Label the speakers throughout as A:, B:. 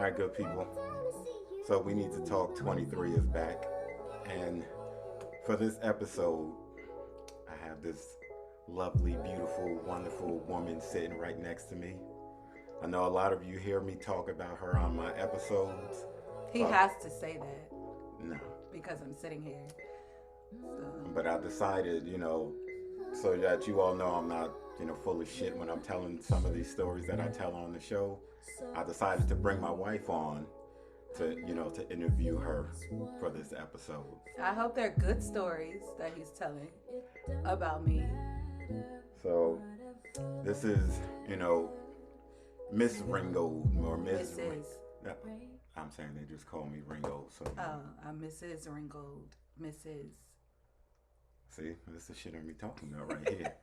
A: All right, good people. So we need to talk 23 is back. And for this episode, I have this lovely, beautiful, wonderful woman sitting right next to me. I know a lot of you hear me talk about her on my episodes.
B: He has to say that
A: No.
B: because I'm sitting here. So.
A: But I decided, so that you all know I'm not, full of shit when I'm telling some of these stories that I tell on the show. I decided to bring my wife on to interview her for this episode.
B: I hope they're good stories that he's telling about me.
A: So this is, Miss Ringold or Miss
B: Mrs.
A: I'm saying they just call me Ringold. So
B: I'm Mrs. Ringold. Mrs.
A: See, this is the shit I'm be talking about right here.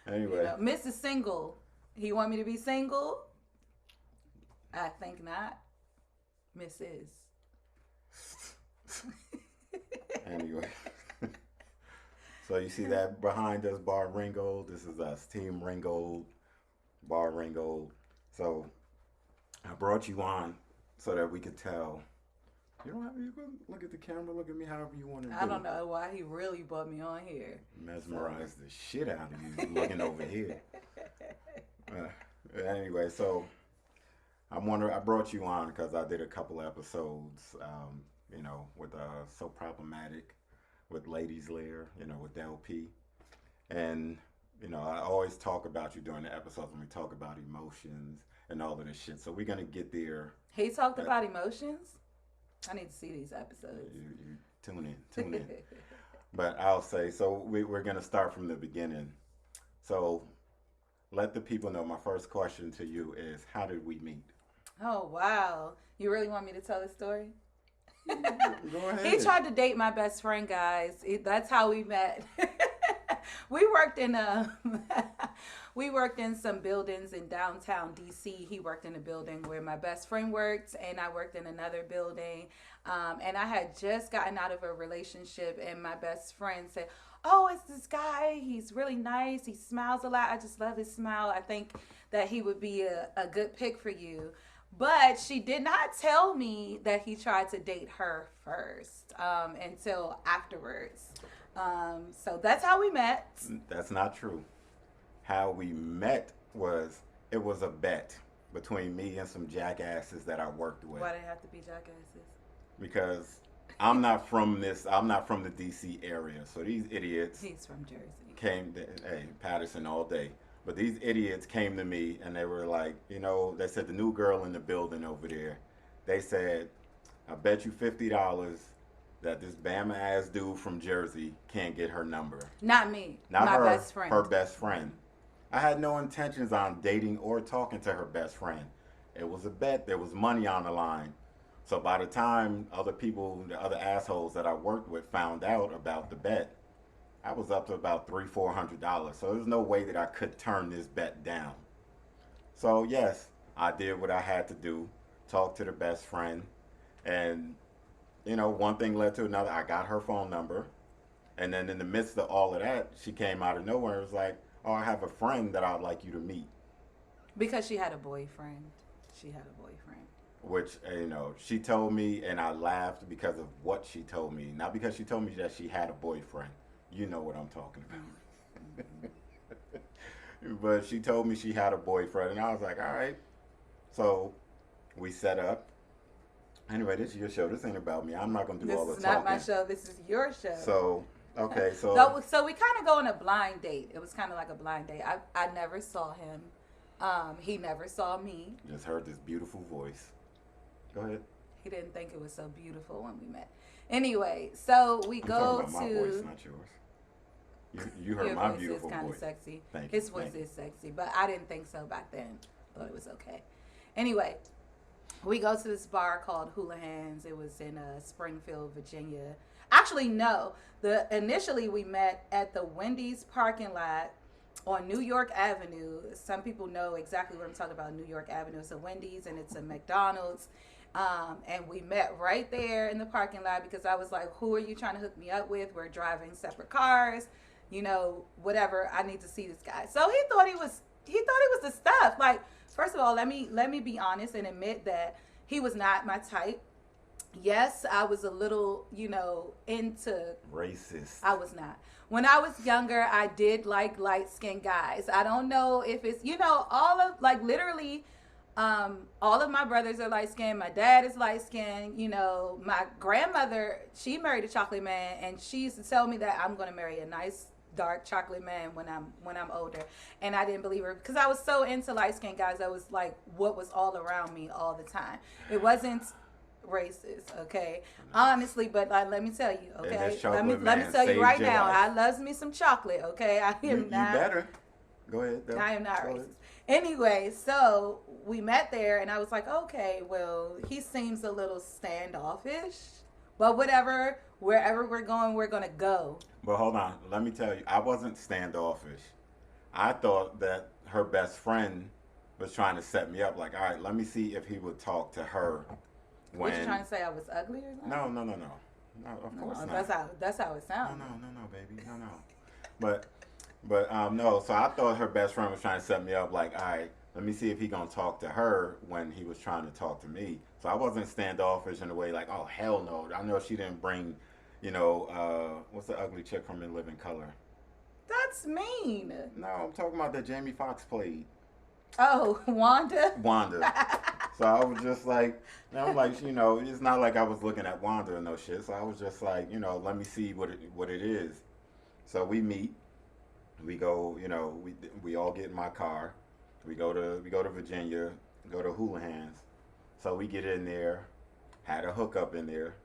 A: Anyway,
B: Mrs. Single. He want me to be single? I think not. Mrs.
A: Anyway. So you see that behind us, Bar Ringold. This is us, Team Ringold, Bar Ringold. So I brought you on so that we could tell. You can look at the camera, look at me however you want to do.
B: I don't know why he really brought me on here.
A: Mesmerize the shit out of you looking over here. Anyway, so I brought you on because I did a couple episodes, with So Problematic, with Ladies Lair, with LP. And, I always talk about you during the episodes when we talk about emotions and all of this shit. So we're going to get there.
B: He talked about emotions? I need to see these episodes.
A: You tune in. But I'll say, so we're going to start from the beginning. So let the people know, my first question to you is, how did we meet?
B: Oh, wow. You really want me to tell the story?
A: Go ahead.
B: He tried to date my best friend, guys. That's how we met. We worked in some buildings in downtown DC. He worked in a building where my best friend worked, and I worked in another building. And I had just gotten out of a relationship, and my best friend said, "Oh, it's this guy. He's really nice. He smiles a lot. I just love his smile. I think that he would be a good pick for you." But she did not tell me that he tried to date her first until afterwards. So that's how we met.
A: That's not true. How we met was a bet between me and some jackasses that I worked with.
B: Why did it have to be jackasses?
A: Because I'm not from the DC area. So these idiots
B: He's from Jersey.
A: Hey, Patterson all day. But these idiots came to me and they were like, they said the new girl in the building over there. They said, "I bet you $50 that this Bama ass dude from Jersey can't get her number."
B: Not me.
A: Not
B: my
A: her,
B: best friend.
A: her best friend. I had no intentions on dating or talking to her best friend. It was a bet. There was money on the line. So by the time the other assholes that I worked with found out about the bet, I was up to about $300-400. So there's no way that I could turn this bet down. So yes, I did what I had to do. Talk to the best friend. And, one thing led to another. I got her phone number. And then in the midst of all of that, she came out of nowhere and was like, "Oh, I have a friend that I'd like you to meet."
B: Because she had a boyfriend.
A: Which, she told me, and I laughed because of what she told me. Not because she told me that she had a boyfriend. You know what I'm talking about. Mm-hmm. But she told me she had a boyfriend, and I was like, all right. So we set up. Anyway, this is your show. This ain't about me. I'm not going to do all the talking.
B: This is not my show. This is your show.
A: So, okay. So
B: we kind of go on a blind date. It was kind of like a blind date. I never saw him. He never saw me.
A: Just heard this beautiful voice. Go ahead.
B: He didn't think it was so beautiful when we met. Anyway, so we go
A: talking about my voice, not yours. You heard my beautiful voice. His voice is kind
B: of sexy.
A: Thank you.
B: His voice is sexy, but I didn't think so back then. Thought it was okay. Anyway, we go to this bar called Houlihan's. It was in Springfield, Virginia. Actually, no. Initially we met at the Wendy's parking lot on New York Avenue. Some people know exactly what I'm talking about. New York Avenue. It's a Wendy's and it's a McDonald's. And we met right there in the parking lot because I was like, "Who are you trying to hook me up with? We're driving separate cars, whatever. I need to see this guy." So he thought he was the stuff. Like, first of all, let me be honest and admit that, He was not my type. Yes, I was a little, into.
A: Racist.
B: I was not. When I was younger, I did like light skinned guys. I don't know if it's, all of, like, literally, all of my brothers are light skinned. My dad is light skinned. My grandmother, she married a chocolate man, and she used to tell me that I'm going to marry a nice dark chocolate man when I'm older. And I didn't believe her because I was so into light skinned guys. That was like what was all around me all the time. It wasn't racist, okay, honestly, but let me tell you, okay, let me tell you right now, I loves me some chocolate, okay. I am not.
A: You better go ahead.
B: I am not racist. Anyway, so we met there, and I was like, okay, well, he seems a little standoffish, but whatever. Wherever we're going, we're gonna go.
A: But hold on, let me tell you, I wasn't standoffish. I thought that her best friend was trying to set me up. Like, all right, let me see if he would talk to her.
B: What you trying to say? I was ugly or something?
A: No. No, of course not.
B: That's how it sounds.
A: No, baby. No. But no. So I thought her best friend was trying to set me up. Like, all right, let me see if he gonna talk to her when he was trying to talk to me. So I wasn't standoffish in a way like, oh hell no. I know she didn't bring, what's the ugly chick from In Living Color?
B: That's mean.
A: No, I'm talking about that Jamie Foxx played.
B: Oh, Wanda.
A: So I was just like, I'm like, it's not like I was looking at Wanda or no shit. So I was just like, let me see what it is. So we meet, we go, we all get in my car, we go to Virginia, go to Houlihan's. So we get in there, had a hookup in there.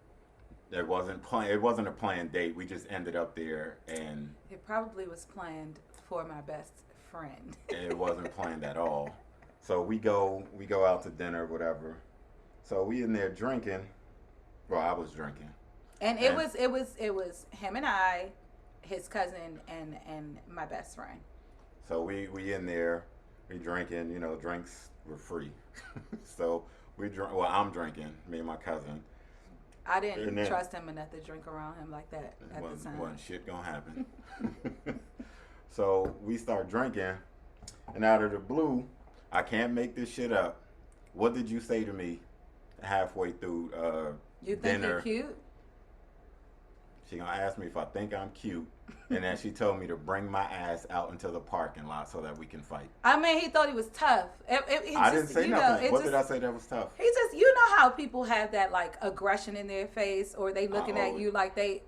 A: It wasn't a planned date. We just ended up there, and
B: it probably was planned for my best friend.
A: It wasn't planned at all. So we go out to dinner, whatever. So we in there drinking. Well, I was drinking.
B: And it was him and I, his cousin, and my best friend.
A: So we in there, we drinking. Drinks were free. So we drink. Well, I'm drinking. Me and my cousin.
B: I didn't trust him enough to drink around him like that at the time.
A: Wasn't shit gonna happen. So we start drinking, and out of the blue, I can't make this shit up. What did you say to me halfway through
B: you think
A: dinner?
B: You're cute?
A: She gonna ask me if I think I'm cute, and then she told me to bring my ass out into the parking lot so that we can fight.
B: I mean, he thought he was tough.
A: I didn't say nothing. What did I say that was tough?
B: He just, how people have that like aggression in their face, or they looking at you like they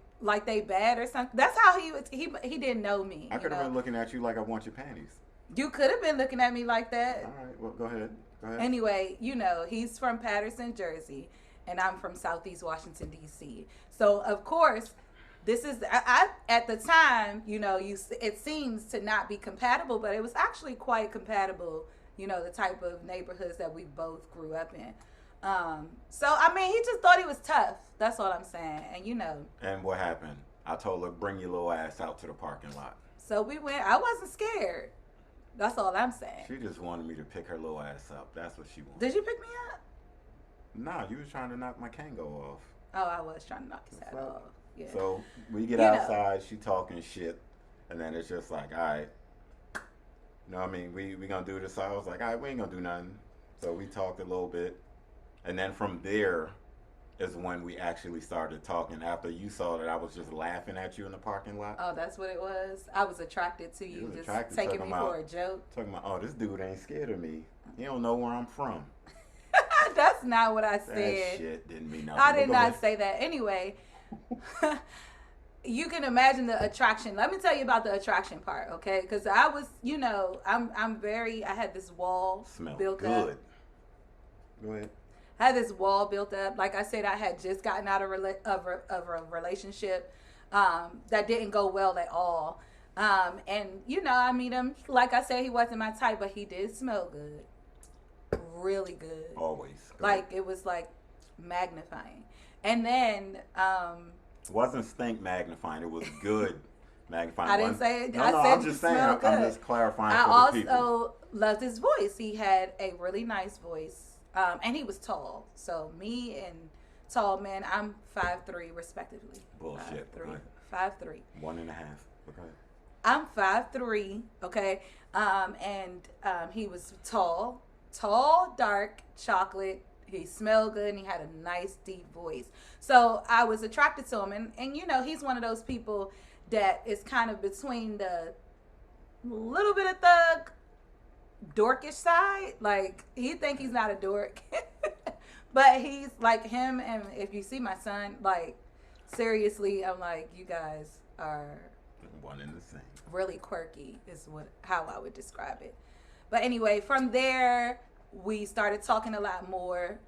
B: bad or something. That's how he didn't know me.
A: I could have been looking at you like I want your panties.
B: You could have been looking at me like that.
A: All right, well, go ahead.
B: Anyway, he's from Patterson, Jersey, and I'm from Southeast Washington, D.C. So, of course, this is, at the time, it seems to not be compatible, but it was actually quite compatible, the type of neighborhoods that we both grew up in. So, I mean, he just thought he was tough. That's all I'm saying. And,
A: And what happened? I told her, bring your little ass out to the parking lot.
B: So we went. I wasn't scared. That's all I'm saying.
A: She just wanted me to pick her little ass up. That's what she wanted.
B: Did you pick me up?
A: Nah, you was trying to knock my Kango off.
B: Oh, I was trying to knock his head off. Yeah.
A: So we get outside, she talking shit, and then it's just like, all right. I mean? We gonna do this. So I was like, all right, we ain't gonna do nothing. So we talked a little bit. And then from there is when we actually started talking, after you saw that I was just laughing at you in the parking lot.
B: Oh, that's what it was? I was attracted to you, just taking me for a joke.
A: Talking about, oh, this dude ain't scared of me. He don't know where I'm from.
B: That's not what I said.
A: That shit didn't mean nothing.
B: I did not say that. Anyway, you can imagine the attraction. Let me tell you about the attraction part, okay? Because I was, I had this wall built up.
A: Good. Go ahead.
B: I had this wall built up. Like I said, I had just gotten out of a relationship that didn't go well at all. And, I meet him. Like I said, he wasn't my type, but he did smell good. Really good.
A: Always.
B: Like, it was like magnifying. And then...
A: wasn't stink magnifying. It was good magnifying.
B: I didn't say it.
A: No,
B: I'm
A: just saying. I'm just clarifying for the people.
B: I also loved his voice. He had a really nice voice. And he was tall. So me and tall men, I'm 5'3", respectively.
A: Bullshit.
B: 5'3".
A: 1.5. Okay.
B: I'm 5'3", okay? And he was tall, dark, chocolate. He smelled good and he had a nice deep voice. So I was attracted to him, and you know, he's one of those people that is kind of between the little bit of thug dorkish side. Like, he think he's not a dork. But he's like him, and if you see my son, like, seriously, I'm like, you guys are
A: one and the same.
B: Really quirky is how I would describe it. But anyway, from there we started talking a lot more.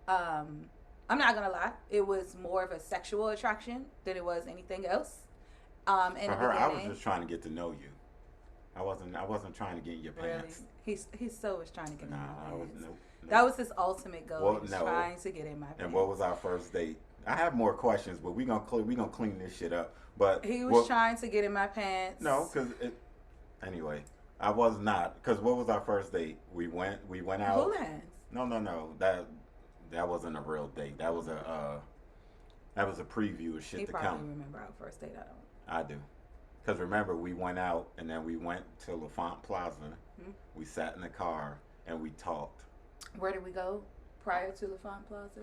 B: I'm not gonna lie, it was more of a sexual attraction than it was anything else. In
A: For her, I was just trying to get to know you. I wasn't trying to get in your pants.
B: Really? He so was trying to get in my pants.
A: Nope.
B: That was his ultimate goal.
A: Well,
B: he was trying to get in my pants.
A: And what was our first date? I have more questions, but we gonna clean this shit up. But
B: he was trying to get in my pants.
A: No, because anyway, I was not. Because what was our first date? We went out.
B: Hula hands.
A: No. That wasn't a real date. That was a preview of shit to come.
B: He probably remember our first date. I don't.
A: I do. Because remember, we went out and then we went to LaFont Plaza. Mm-hmm. We sat in the car and we talked.
B: Where did we go prior to LaFont Plaza?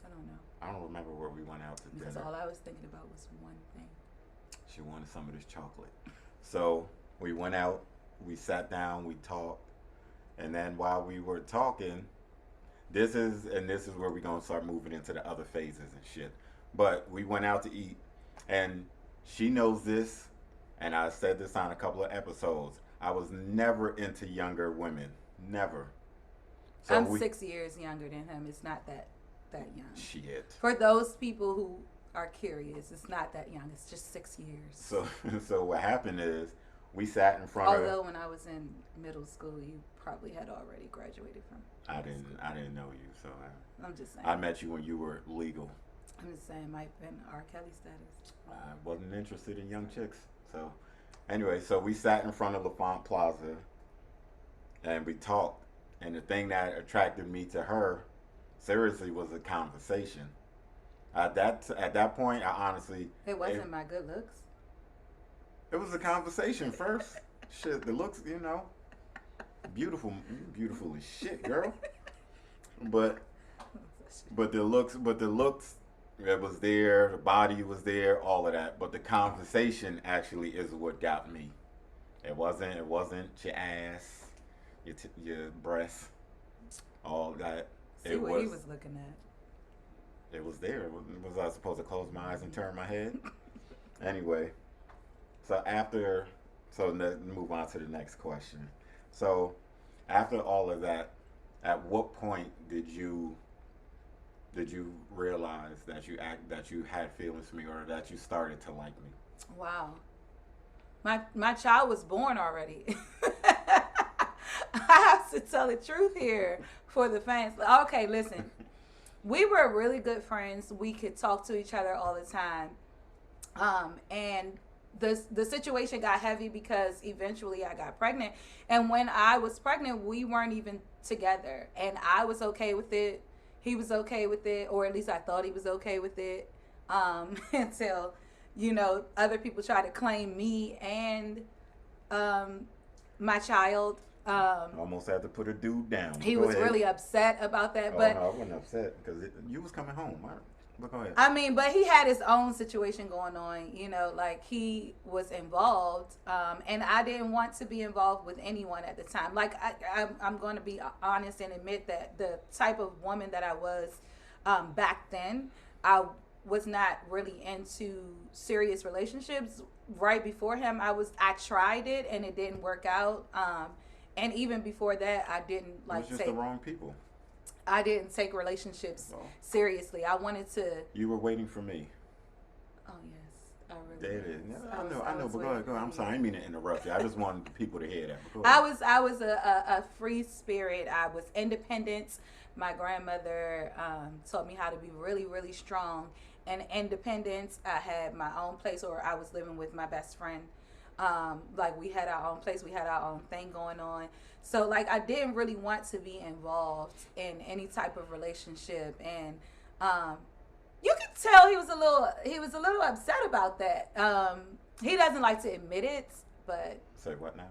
B: I don't know.
A: I don't remember where we went out to
B: because
A: dinner.
B: All I was thinking about was one thing.
A: She wanted some of this chocolate. So we went out, we sat down, we talked, and then while we were talking, this is where we're gonna start moving into the other phases and shit. But we went out to eat, and she knows this, and I said this on a couple of episodes. I was never into younger women, never.
B: So I'm 6 years younger than him. It's not that young.
A: Shit.
B: For those people who are curious, it's not that young. It's just 6 years.
A: So what happened is we sat in front of.
B: Although when I was in middle school, you probably had already graduated from.
A: I didn't know you, so
B: I'm just saying.
A: I met you when you were legal.
B: I'm just saying, might have been R. Kelly status.
A: I wasn't interested in young chicks, so anyway, so we sat in front of LaFont Plaza, and we talked. And the thing that attracted me to her, seriously, was a conversation. At that point, I honestly...
B: It wasn't my good looks.
A: It was a conversation first. Shit, the looks, you know, beautiful as shit, girl. But the looks, it was there. The body was there. All of that. But the conversation actually is what got me. It wasn't your ass. Your breasts, all that.
B: See what he was looking at.
A: It was there. Was I supposed to close my eyes and turn my head? Anyway, so let's move on to the next question. So after all of that, at what point did you realize that you had feelings for me, or that you started to like me?
B: Wow, my child was born already. I have to tell the truth here for the fans. Okay, listen. We were really good friends. We could talk to each other all the time. And the situation got heavy because eventually I got pregnant. And when I was pregnant, we weren't even together. And I was okay with it. He was okay with it, or at least I thought he was okay with it. Until, other people tried to claim me and my child.
A: Almost had to put a dude down.
B: He was really upset about that. But
A: no, I wasn't upset because you was coming home. But go ahead.
B: I mean, but he had his own situation going on. Like he was involved, and I didn't want to be involved with anyone at the time. Like I'm going to be honest and admit that the type of woman that I was back then, I was not really into serious relationships. Right before him, I tried it and it didn't work out. And even before that, I didn't like
A: it was just the wrong people.
B: I didn't take relationships seriously. I wanted to.
A: You were waiting for me.
B: Oh yes, I really.
A: There it is. I know. But go ahead. I'm sorry. I didn't mean to interrupt you. I just wanted people to hear that.
B: I was a free spirit. I was independent. My grandmother taught me how to be really, really strong and independent. I had my own place, or I was living with my best friend. Like we had our own place, we had our own thing going on. So like I didn't really want to be involved in any type of relationship, and you could tell he was a little upset about that. He doesn't like to admit it, but
A: say what now?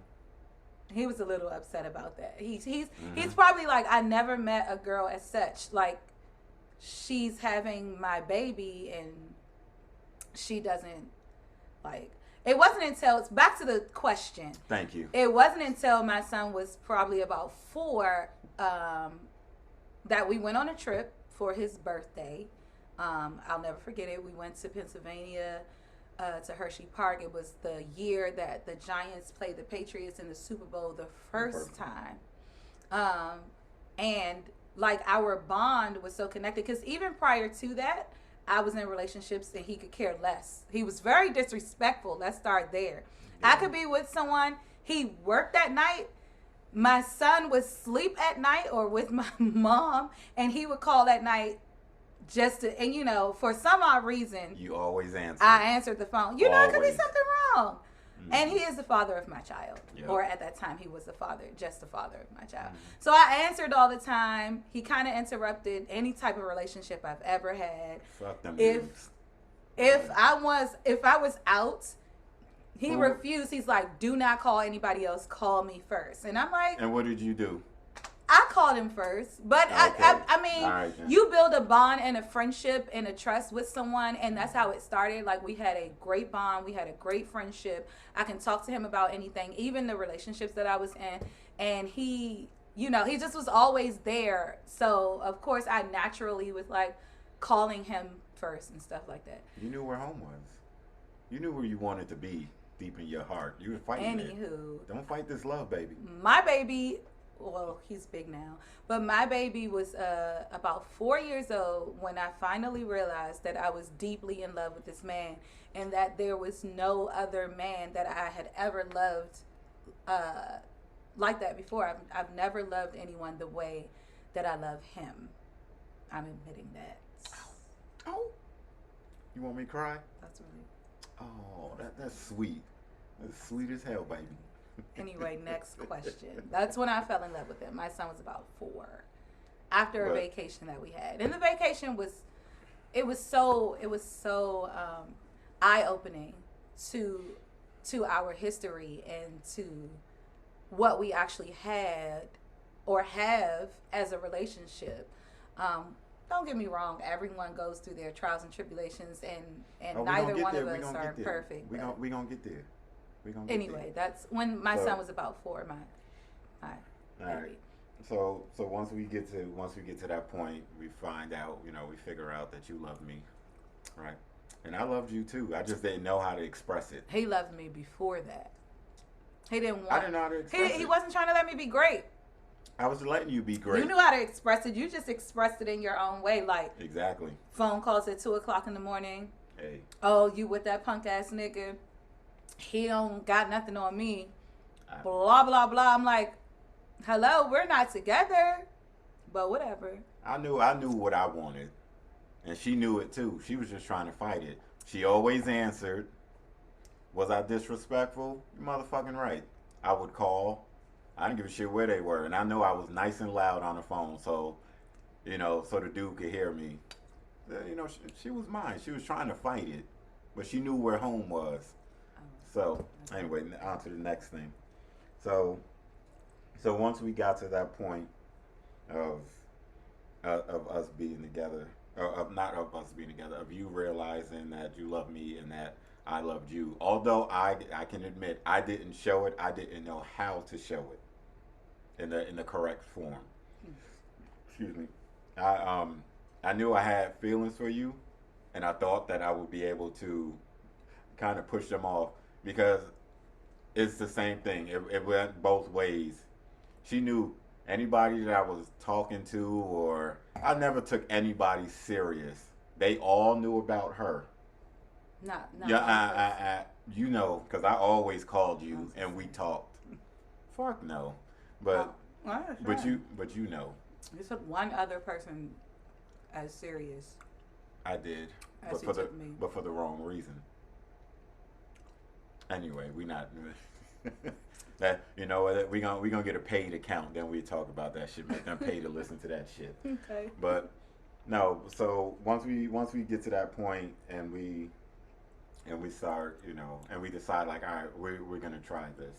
B: He was a little upset about that. He's
A: Hmm.
B: probably like, I never met a girl as such. Like, she's having my baby and she doesn't like. It wasn't until, back to the question.
A: Thank you.
B: It wasn't until my son was probably about 4 that we went on a trip for his birthday. I'll never forget it. We went to Pennsylvania, to Hershey Park. It was the year that the Giants played the Patriots in the Super Bowl the first time. And like, our bond was so connected because even prior to that, I was in relationships and he could care less. He was very disrespectful. Let's start there.
A: Yeah.
B: I could be with someone, he worked at night, my son would sleep at night or with my mom, and he would call at night just to, and for some odd reason,
A: You always answer.
B: I answered the phone. It could be
A: Always.
B: something wrong.
A: Mhm.
B: And he is the father of my child.
A: Yep.
B: Or at that time, he was the father, just the father of my child.
A: Mhm.
B: So I answered all the time. He kind of interrupted any type of relationship I've ever had.
A: Fuck them
B: If-
A: dudes.
B: If I was out, he
A: Who-
B: refused. He's like, do not call anybody else. Call me first. And I'm like,
A: And what did you do?
B: I called him first, but
A: Okay.
B: I mean,
A: All right, then.
B: you build a bond and a friendship and a trust with someone, and that's how it started. Like, we had a great bond, we had a great friendship. I can talk to him about anything, even the relationships that I was in, and he just was always there. So of course, I naturally was like calling him first and stuff like that.
A: You knew where home was. You knew where you wanted to be deep in your heart. You were fighting it.
B: Anywho,
A: Don't fight this love, baby.
B: my baby, well, he's big now, but my baby was about 4 years old when I finally realized that I was deeply in love with this man and that there was no other man that I had ever loved like that before. I've never loved anyone the way that I love him. I'm admitting that.
A: Oh. You want me to cry?
B: That's really...
A: Oh, that's sweet. That's sweet as hell, baby.
B: Anyway, next question. That's when I fell in love with him. My son was about 4. After a
A: But-
B: vacation that we had. And the vacation was so eye-opening to our history and to what we actually had or have as a relationship. Don't get me wrong, everyone goes through their trials and tribulations, and
A: Oh, we
B: neither
A: gonna get
B: one
A: there.
B: of
A: We
B: us
A: gonna
B: are
A: get there.
B: perfect.
A: We
B: but
A: gonna get there. We gonna get
B: anyway, that's when my
A: So-
B: son was about 4. My
A: there. All
B: baby.
A: right. So once we get to that point, we find out, we figure out that you love me, right? And I loved you too. I just didn't know how to express it.
B: He loved me before that. He didn't want.
A: I didn't know how to express
B: He
A: it.
B: wasn't trying to let me be great.
A: I was letting you be great.
B: You knew how to express it. You just expressed it in your own way, like
A: Exactly.
B: phone calls at 2:00 in the morning.
A: Hey.
B: Oh, you with that punk ass nigga? He don't got nothing on me.
A: I-
B: Blah blah blah. I'm like, hello, we're not together, but whatever.
A: I knew what I wanted, and she knew it too. She was just trying to fight it. She always answered. Was I disrespectful? You're motherfucking right. I would call. I didn't give a shit where they were, and I know I was nice and loud on the phone, so so the dude could hear me. She was mine. She was trying to fight it, but she knew where home was. So anyway, on to the next thing. So once we got to that point of us being together, of not of us being together, of you realizing that you love me and that I loved you. Although I can admit I didn't show it, I didn't know how to show it in the correct form. Excuse me. I knew I had feelings for you, and I thought that I would be able to kind of push them off because it's the same thing. It went both ways. She knew anybody that I was talking to, or I never took anybody serious. They all knew about her.
B: Not
A: Yeah, because I always called you and we talked. Fuck no, but you know,
B: You took one other person as serious
A: I did,
B: as you took me.
A: but for the wrong reason. Anyway, we not that we gonna get a paid account. Then we talk about that shit. Make them pay to listen to that shit.
B: Okay.
A: But no, so once we get to that point and we start, and we decide like, all right, we're gonna try this.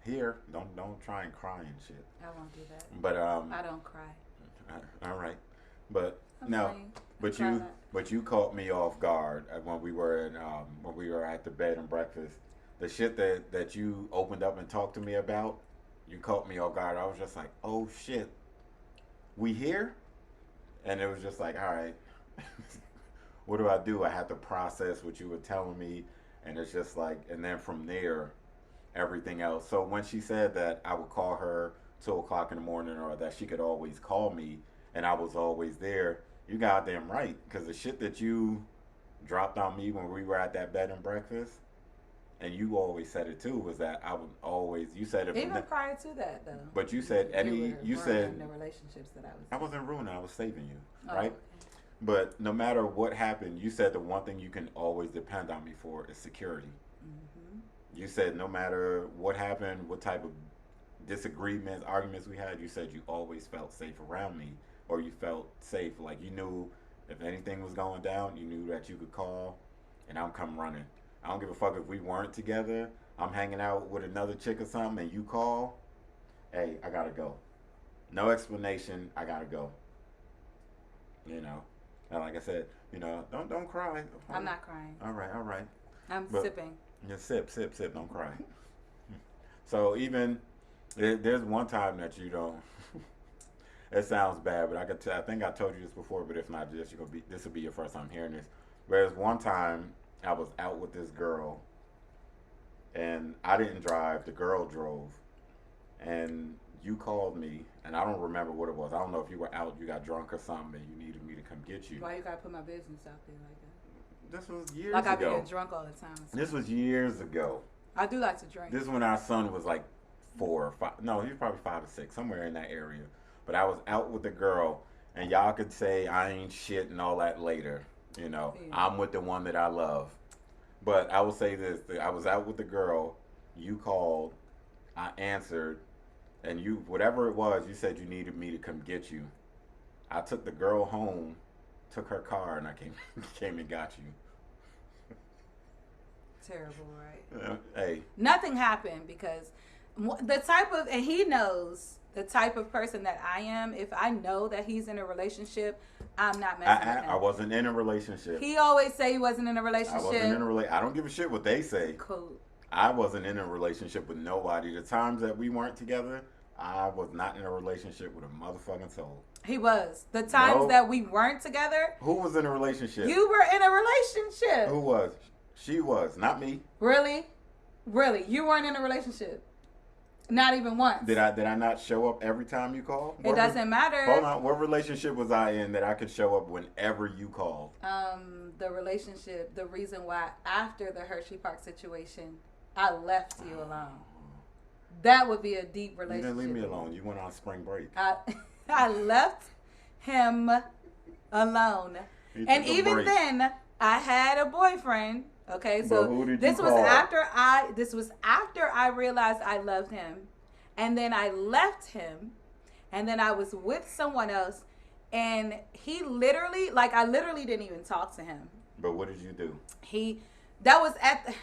A: Here, don't try and cry and shit.
B: I won't do that.
A: But
B: I don't cry.
A: all right. But
B: I'm
A: no,
B: fine.
A: but
B: Try
A: you
B: not.
A: but you caught me off guard when we were at the bed and breakfast. The shit that you opened up and talked to me about, you caught me off guard. I was just like, oh shit, we here? And it was just like, all right, what do I do? I had to process what you were telling me, and it's just like, and then from there, everything else. So when she said that I would call her 2 o'clock in the morning, or that she could always call me, and I was always there, you goddamn right. Because the shit that you dropped on me when we were at that bed and breakfast, and you always said it too, was that I would always. You said it.
B: Even prior to that, though.
A: But you said you said
B: the relationships that I was.
A: I wasn't ruining. I was saving you,
B: Oh,
A: right?
B: okay.
A: But no matter what happened, you said the one thing you can always depend on me for is security.
B: Mm-hmm.
A: You said no matter what happened, what type of disagreements, arguments we had, you said you always felt safe around me, or you felt safe. Like you knew if anything was going down, you knew that you could call, and I'm come running. I don't give a fuck if we weren't together. I'm hanging out with another chick or something, and you call. Hey, I gotta go. No explanation. I gotta go. You know, and like I said, don't cry.
B: I'm not crying.
A: All right.
B: I'm
A: But-
B: sipping.
A: Just sip. Don't cry. So even there's one time that you don't. It sounds bad, but I think I told you this before. But if not, this will be your first time hearing this. Whereas one time I was out with this girl, and I didn't drive. The girl drove, and you called me, and I don't remember what it was. I don't know if you were out, you got drunk or something, and you needed me to come get you.
B: Why you gotta put my business out there like that?
A: This was years
B: Like I
A: ago.
B: be drunk all the time.
A: This was years ago.
B: I do like to drink.
A: This is when our son was like 4 or 5. No, he was probably 5 or 6, somewhere in that area. But I was out with the girl, and y'all could say I ain't shit and all that later.
B: Yeah.
A: I'm with the one that I love. But I will say this: I was out with the girl. You called. I answered, and you, whatever it was, you said you needed me to come get you. I took the girl home, took her car, and I came and got you.
B: Terrible, right?
A: Hey,
B: Nothing happened because and he knows the type of person that I am. If I know that he's in a relationship, I'm not messing with him.
A: I wasn't in a relationship.
B: He always say he wasn't in a relationship.
A: I wasn't in a relationship. I don't give a shit what they say.
B: Cool.
A: I wasn't in a relationship with nobody. The times that we weren't together, I was not in a relationship with a motherfucking soul.
B: He was. The times
A: No.
B: that we weren't together,
A: Who was in a relationship?
B: you were in a relationship.
A: Who was? She was, not me.
B: Really? Really? You weren't in a relationship? Not even once.
A: Did I not show up every time you called?
B: It doesn't matter.
A: Hold on. What relationship was I in that I could show up whenever you called?
B: The relationship, the reason why after the Hershey Park situation, I left you alone. That would be a deep
A: You
B: relationship.
A: didn't leave me alone. You went on spring break.
B: I left him alone.
A: You
B: And
A: took a
B: even
A: break.
B: then, I had a boyfriend. Okay,
A: But
B: so
A: who did
B: this
A: you
B: was
A: call?
B: after I realized I loved him, and then I left him, and then I was with someone else, and he literally, I literally didn't even talk to him.
A: But what did you do?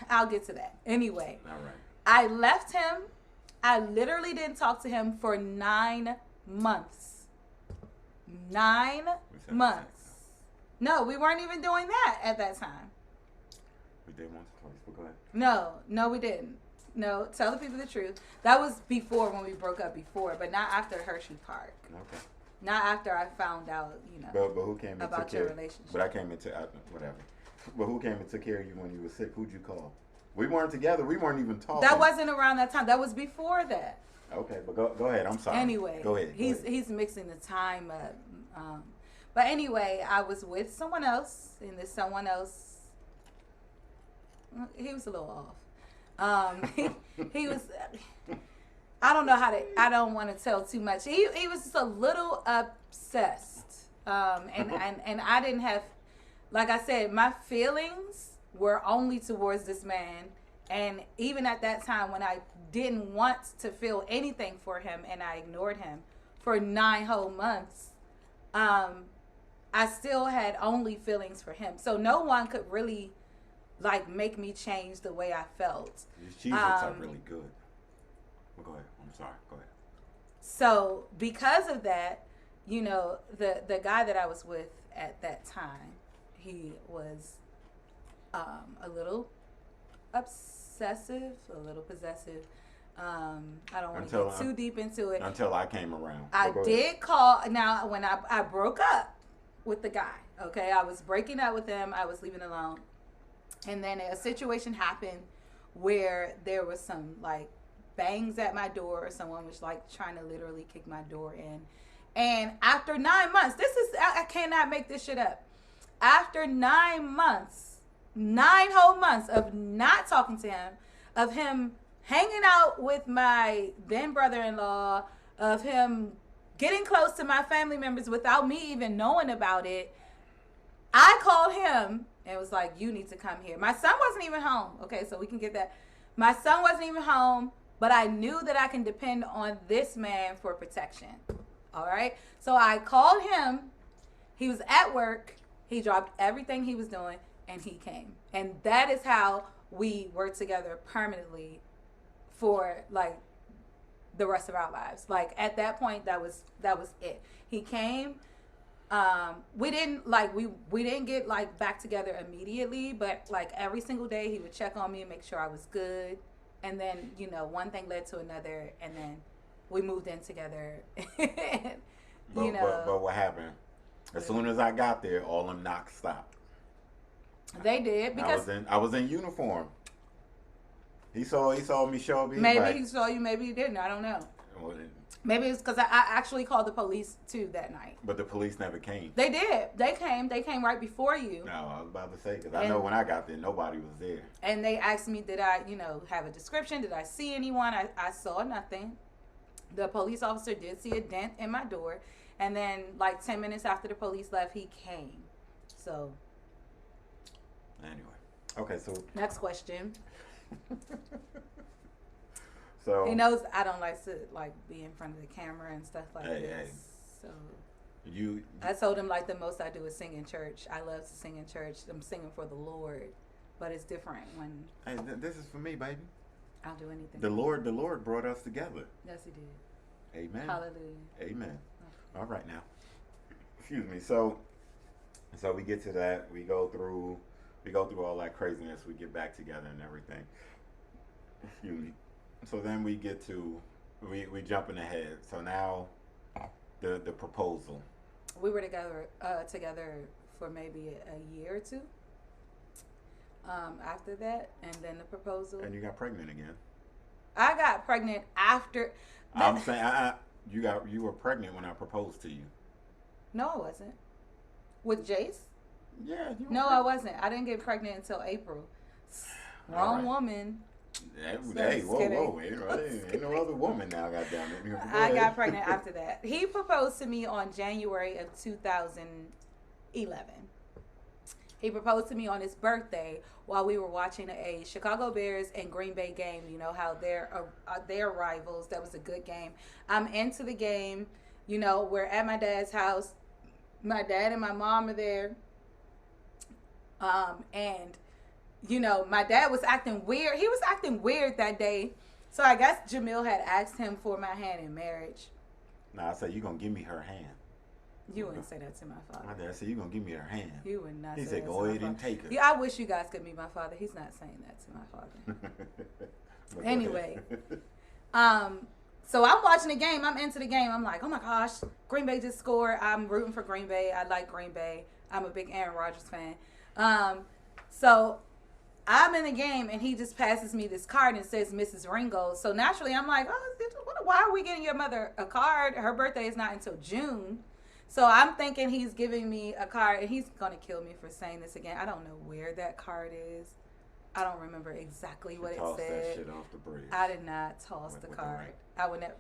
B: I'll get to that. Anyway,
A: All right.
B: I left him. I literally didn't talk to him for 9 months. 9
A: We said
B: months. No, we weren't even doing that at that time.
A: We did once or twice, but go ahead.
B: No, we didn't. No, tell the people the truth. That was before when we broke up before, but not after Hershey Park.
A: Okay.
B: Not after I found out,
A: But who came and
B: about
A: took
B: your
A: care?
B: relationship.
A: But I came and whatever. But who came and took care of you when you were sick? Who'd you call? We weren't together. We weren't even talking.
B: That wasn't around that time. That was before that.
A: Okay, but go ahead. I'm sorry.
B: Anyway,
A: go ahead.
B: He's mixing the time up. But anyway, I was with someone else, and this someone else, he was a little off. He was. I don't know I don't want to tell too much. He was just a little obsessed, and I didn't have, like I said, my feelings were only towards this man, and even at that time when I didn't want to feel anything for him and I ignored him for 9 whole months, I still had only feelings for him. So no one could really make me change the way I felt.
A: Your cheese looks up really good. Well, go ahead. I'm sorry. Go ahead.
B: So because of that, you know, the guy that I was with at that time, he was a little obsessive, a little possessive. I don't want to get too deep into it.
A: Until I came around.
B: I did call. Now, when I broke up with the guy, okay, I was breaking up with him. I was leaving alone. And then a situation happened where there was some, like, bangs at my door. Someone was, like, trying to literally kick my door in. And after 9 months, I cannot make this shit up. After 9 months, 9 whole months of not talking to him, of him hanging out with my then brother-in-law, of him getting close to my family members without me even knowing about it, I called him and was like, you need to come here. My son wasn't even home. Okay, so we can get that. My son wasn't even home, but I knew that I can depend on this man for protection. All right? So I called him. He was at work. He dropped everything he was doing, and he came. And that is how we were together permanently for, like, the rest of our lives. Like, at that point, that was it. He came. We didn't get, like, back together immediately, but, like, every single day he would check on me and make sure I was good. And then, you know, one thing led to another, and then we moved in together.
A: But what happened? As soon as I got there, all them knocks stopped.
B: They did, because
A: I was in uniform. He saw me show up.
B: Maybe he saw you, maybe he didn't. I don't know.
A: Well,
B: maybe it's because I actually called the police too that night.
A: But the police never came.
B: They did. They came right before you.
A: No, I was about to say, because I know when I got there, nobody was there.
B: And they asked me, did I, have a description? Did I see anyone? I saw nothing. The police officer did see a dent in my door. And then, like, 10 minutes after the police left, he came. So.
A: Anyway. Okay, so.
B: Next question.
A: So.
B: He knows I don't like to, like, be in front of the camera and stuff like this.
A: Hey.
B: So.
A: I
B: told him, like, the most I do is sing in church. I love to sing in church. I'm singing for the Lord. But it's different when.
A: Hey, this is for me, baby.
B: I'll do anything.
A: The Lord brought us together.
B: Yes, he did.
A: Amen.
B: Hallelujah.
A: Amen. All right now. Excuse me. So we get to that. We go through all that craziness. We get back together and everything. Excuse me. So then we get to we jumping ahead. So now the proposal.
B: We were together for maybe a year or two. After that, and then the proposal.
A: And you got pregnant again.
B: I got pregnant after.
A: I'm saying you were pregnant when I proposed to you.
B: No, I wasn't. With Jace?
A: Yeah.
B: No, I wasn't. I didn't get pregnant until April. Wrong woman.
A: Hey, whoa. Ain't no other woman now, goddamn it.
B: I got pregnant after that. He proposed to me on January of 2011. He proposed to me on his birthday while we were watching a Chicago Bears and Green Bay game. You know how they're rivals. That was a good game. I'm into the game. We're at my dad's house. My dad and my mom are there. And my dad was acting weird. He was acting weird that day. So I guess Jamil had asked him for my hand in marriage.
A: Nah, I said, you gonna give me her hand.
B: You wouldn't say that to my father.
A: My dad said, you gonna give me her hand.
B: You would not
A: he
B: say
A: said,
B: that
A: go
B: to
A: ahead
B: my
A: and
B: father.
A: take her.
B: Yeah, I wish you guys could meet my father. He's not saying that to my father. Anyway. So I'm watching the game. I'm into the game. I'm like, oh my gosh, Green Bay just scored. I'm rooting for Green Bay. I like Green Bay. I'm a big Aaron Rodgers fan. So I'm in the game, and he just passes me this card and says Mrs. Ringgold. So naturally, I'm like, why are we getting your mother a card? Her birthday is not until June. So I'm thinking he's giving me a card, and he's going to kill me for saying this again. I don't know where that card is. I don't remember exactly what it said.
A: That shit off the bridge.
B: I did not toss the card. I would never.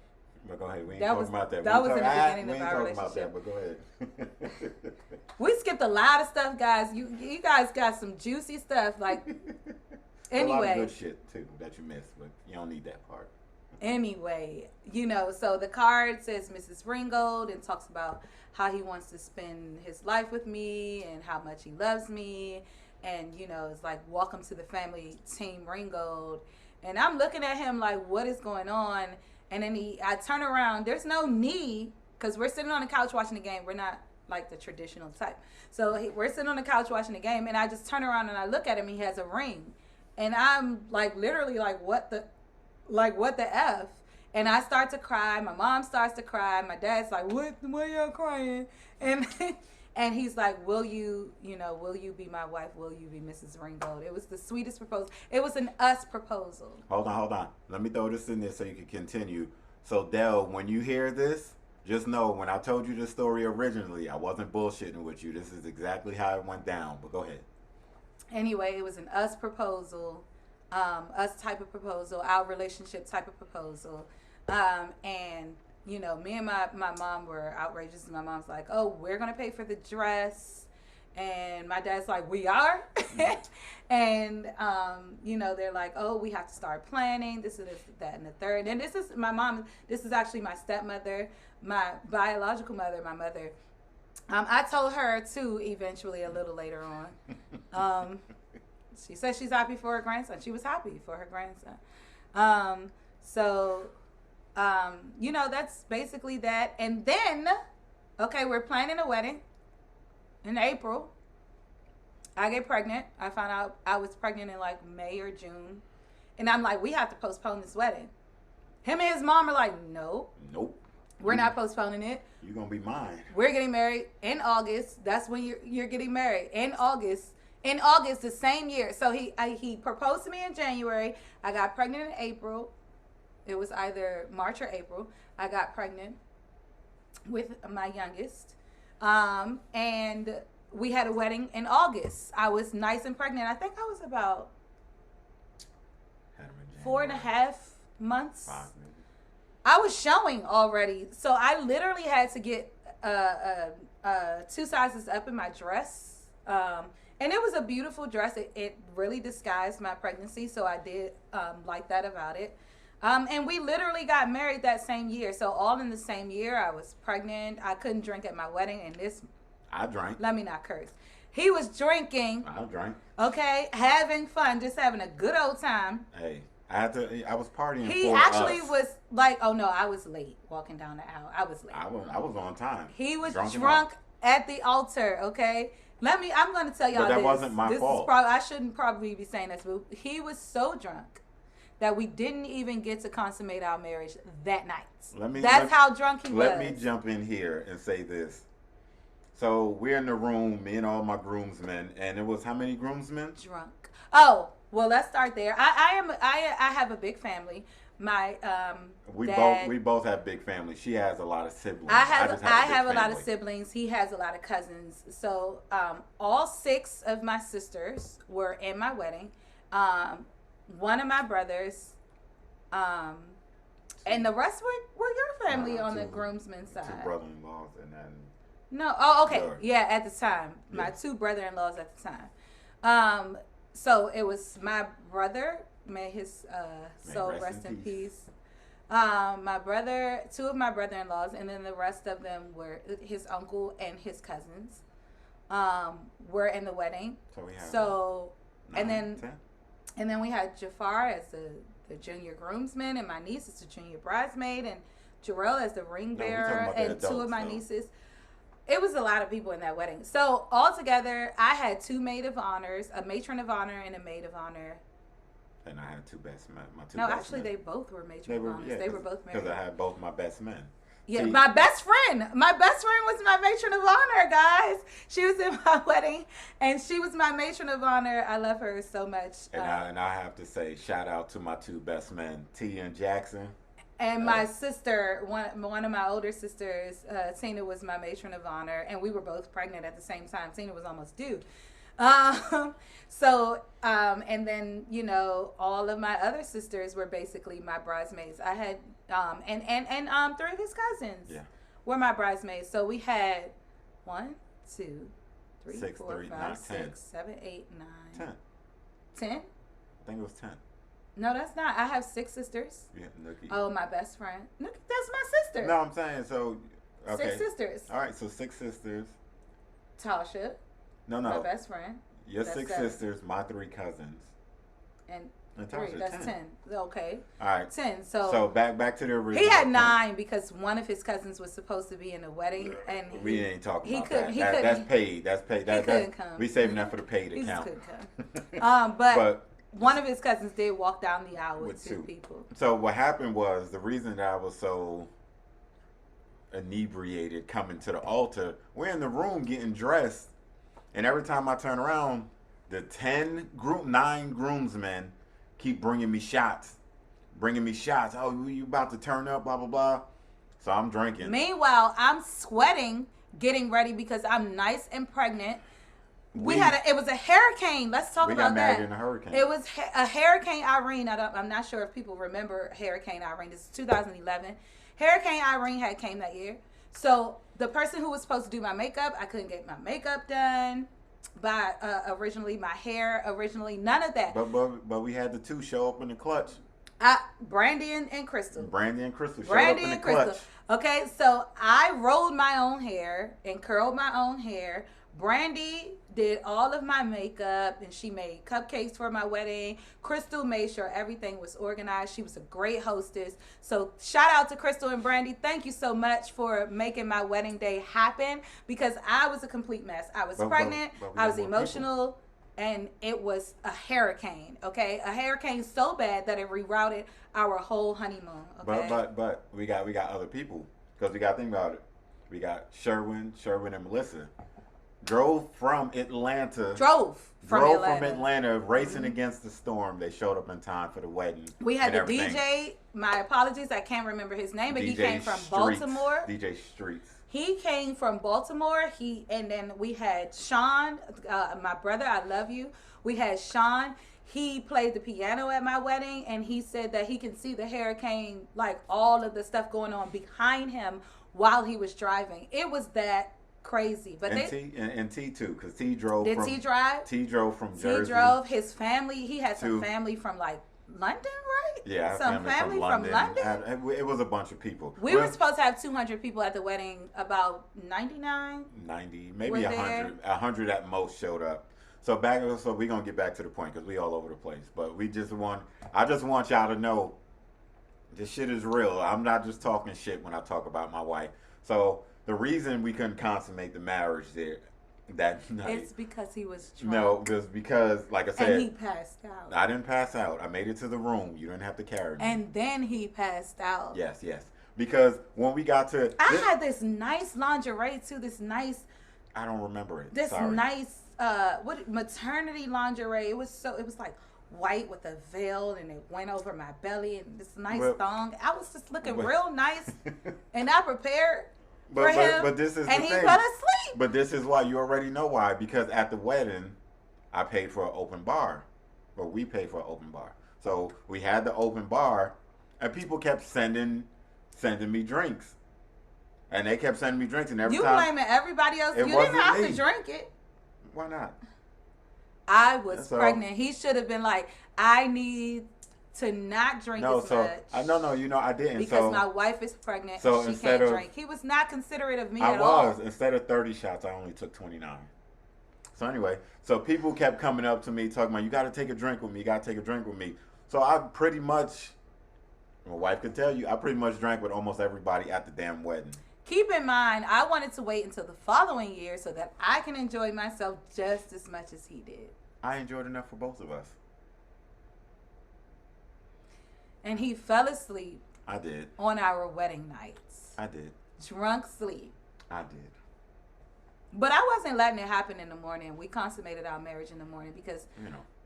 A: But go ahead. We ain't talking about that.
B: That was in the beginning of our relationship.
A: About that, but go ahead.
B: We skipped a lot of stuff, guys. You guys got some juicy stuff. Like, anyway.
A: A lot of good shit, too, that you missed, but you don't need that part.
B: Anyway, so the card says Mrs. Ringgold and talks about how he wants to spend his life with me and how much he loves me. And, it's like, welcome to the family, Team Ringgold. And I'm looking at him like, what is going on? And then I turn around. There's no knee because we're sitting on the couch watching the game. We're not like the traditional type. So we're sitting on the couch watching the game, and I just turn around and I look at him. He has a ring, and I'm like, literally like, what the F? And I start to cry. My mom starts to cry. My dad's like, what? Why y'all crying? And and he's like, will you be my wife? Will you be Mrs. Ringgold? It was the sweetest proposal. It was an us proposal.
A: Hold on. Let me throw this in there so you can continue. So, Del, when you hear this, just know when I told you this story originally, I wasn't bullshitting with you. This is exactly how it went down. But go ahead.
B: Anyway, it was an us proposal, us type of proposal, our relationship type of proposal. And, you know, me and my mom were outrageous. My mom's like, oh, we're going to pay for the dress. And my dad's like, we are? And, you know, they're like, oh, we have to start planning. This, that, and the third. And this is my mom. This is actually my stepmother, my biological mother, my mother. I told her, too, eventually a little later on. She said she's happy for her grandson. She was happy for her grandson. You know, that's basically that. And then, okay, we're planning a wedding in April. I get pregnant. I found out I was pregnant in like May or June. And I'm like, we have to postpone this wedding. Him and his mom are like, nope. We're not postponing it.
A: You're going to be mine.
B: We're getting married in August. That's when you're getting married. In August, the same year. So he proposed to me in January. I got pregnant in April. It was either March or April. I got pregnant with my youngest. And we had a wedding in August. I was nice and pregnant. I think I was about 4.5 months.
A: 5 maybe.
B: I was showing already. So I literally had to get 2 sizes up in my dress. And it was a beautiful dress. It really disguised my pregnancy. So I did like that about it. And we literally got married that same year. So all in the same year, I was pregnant. I couldn't drink at my wedding. And
A: I drank.
B: Let me not curse. He was drinking.
A: I drank.
B: Okay. Having fun. Just having a good old time.
A: Hey, I was partying.
B: He actually was like, oh no, I was late walking down the aisle. I was late.
A: I was on time.
B: He was drunk at the altar. Okay. I'm going to tell y'all
A: but that wasn't my fault.
B: I shouldn't probably be saying this, but he was so drunk that we didn't even get to consummate our marriage that night. That's how drunk he was.
A: Let me jump in here and say this. So we're in the room, me and all my groomsmen, and it was how many groomsmen?
B: Drunk. Oh, well, let's start there. I have a big family. My
A: we both have big families. She has a lot of siblings.
B: I have a lot of siblings. He has a lot of cousins. So all 6 of my sisters were in my wedding. One of my brothers, and the rest were your family on the groomsmen's side.
A: 2 brother-in-laws and then.
B: No, oh, okay,
A: Yours.
B: yeah, at the time, my 2 brother-in-laws at the time. So it was my brother, may his soul rest in peace. My brother, 2 of my brother-in-laws, and then the rest of them were his uncle and his cousins. Were in the wedding.
A: So we have.
B: 9,
A: 10?
B: And then we had Jafar as the junior groomsman, and my niece is the junior bridesmaid, and Jarrell as the ring bearer, and 2 of my nieces. It was a lot of people in that wedding. So altogether, I had 2 maid of honors, a matron of honor, and a maid of honor.
A: And I had 2 best men.
B: Actually, they both were matron of honors. They were both married.
A: Because I had both my best men.
B: Yeah, my best friend was my matron of honor, guys. She was in my wedding, and she was my matron of honor. I love her so much.
A: And I have to say, shout out to my 2 best men, T and Jackson.
B: And my sister, one of my older sisters, Tina, was my matron of honor, and we were both pregnant at the same time. Tina was almost due. And then, you know, all of my other sisters were basically my bridesmaids. I had, and 3 of his cousins were my bridesmaids. So we had 1, 2, 3,
A: 6,
B: 4,
A: 3,
B: 5,
A: 9,
B: 6,
A: 10.
B: 7, 8, 9.
A: 10.
B: 10?
A: I think it was 10.
B: No, that's not. I have 6 sisters.
A: Yeah, Nookie.
B: Oh, my best friend. Nookie, that's my sister.
A: No, I'm saying, so, okay.
B: 6 sisters.
A: All right, so 6 sisters.
B: Tasha.
A: No.
B: My best friend.
A: Your
B: That's
A: 6
B: 7.
A: sisters, my 3 cousins.
B: And
A: Natasha,
B: 3. That's 10. Okay.
A: All right.
B: 10. So
A: back to the original.
B: he had
A: point.
B: 9 because one of his cousins was supposed to be in the wedding, and
A: we ain't talking about
B: couldn't.
A: that. That's paid. That's paid.
B: He couldn't come.
A: We saving that for the paid
B: He just
A: account.
B: couldn't come. But one of his cousins did walk down the aisle with 2 people.
A: So what happened was the reason that I was so inebriated coming to the altar. We're in the room getting dressed, and every time I turn around, the 9 groomsmen keep bringing me shots. Oh, you about to turn up? Blah blah blah. So I'm drinking.
B: Meanwhile, I'm sweating, getting ready because I'm nice and pregnant. It was a hurricane. Let's talk about that.
A: We got married in a hurricane.
B: It was a Hurricane Irene. I'm not sure if people remember Hurricane Irene. This is 2011. Hurricane Irene had came that year. So the person who was supposed to do my makeup, I couldn't get my makeup done. By originally, my hair originally, none of that.
A: But we had the 2 show up in the clutch.
B: Brandy and Crystal.
A: Brandy and Crystal.
B: Okay, so I rolled my own hair and curled my own hair. Brandy did all of my makeup and she made cupcakes for my wedding. Crystal made sure everything was organized. She was a great hostess. So shout out to Crystal and Brandy. Thank you so much for making my wedding day happen because I was a complete mess. I was pregnant. I was emotional. And it was a hurricane, okay? A hurricane so bad that it rerouted our whole honeymoon, okay?
A: But we got other people because we got to think about it. We got Sherwin and Melissa. Drove from Atlanta, racing against the storm. They showed up in time for the wedding.
B: We had the DJ. My apologies, I can't remember his name, but he came from Baltimore.
A: DJ Streets.
B: He came from Baltimore. And then we had Sean, my brother. I love you. We had Sean. He played the piano at my wedding, and he said that he can see the hurricane, like all of the stuff going on behind him while he was driving. It was that crazy. But
A: T too, because T drove.
B: Did T drive?
A: T drove from Jersey.
B: T drove. His family. He had some family from like London, right?
A: Yeah,
B: some family from London.
A: It was a bunch of people.
B: We were supposed to have 200 people at the wedding. About 99.
A: 90, maybe 100. 100 at most showed up. So we're gonna get back to the point because we all over the place. But I just want y'all to know, this shit is real. I'm not just talking shit when I talk about my wife. So. The reason we couldn't consummate the marriage that night.
B: It's because he was drunk.
A: No, because like I said.
B: And he passed out.
A: I didn't pass out. I made it to the room. You didn't have to carry me.
B: And then he passed out.
A: Yes. Because when we got to.
B: I had this nice lingerie too.
A: I don't remember it.
B: This nice, maternity lingerie. It was like white with a veil and it went over my belly and this nice thong. I was just looking real nice and I prepared.
A: But this is
B: and
A: the
B: he
A: thing.
B: fell asleep.
A: But this is why you already know why. Because at the wedding, I paid for an open bar, or we paid for an open bar. So we had the open bar, and people kept sending me drinks, and they kept sending me drinks, and every time
B: you blaming everybody else. You didn't have to drink it.
A: Why not?
B: I was pregnant. He should have been like, I need to not drink as much.
A: No, I didn't.
B: Because my wife is pregnant and she can't drink. He was not considerate of me at all.
A: Instead of 30 shots, I only took 29. So anyway, people kept coming up to me talking about, you got to take a drink with me. So I pretty much, my wife could tell you, I pretty much drank with almost everybody at the damn wedding.
B: Keep in mind, I wanted to wait until the following year so that I can enjoy myself just as much as he did.
A: I enjoyed enough for both of us.
B: And he fell asleep.
A: I did.
B: On our wedding nights.
A: I did.
B: Drunk sleep.
A: I did.
B: But I wasn't letting it happen in the morning. We consummated our marriage in the morning because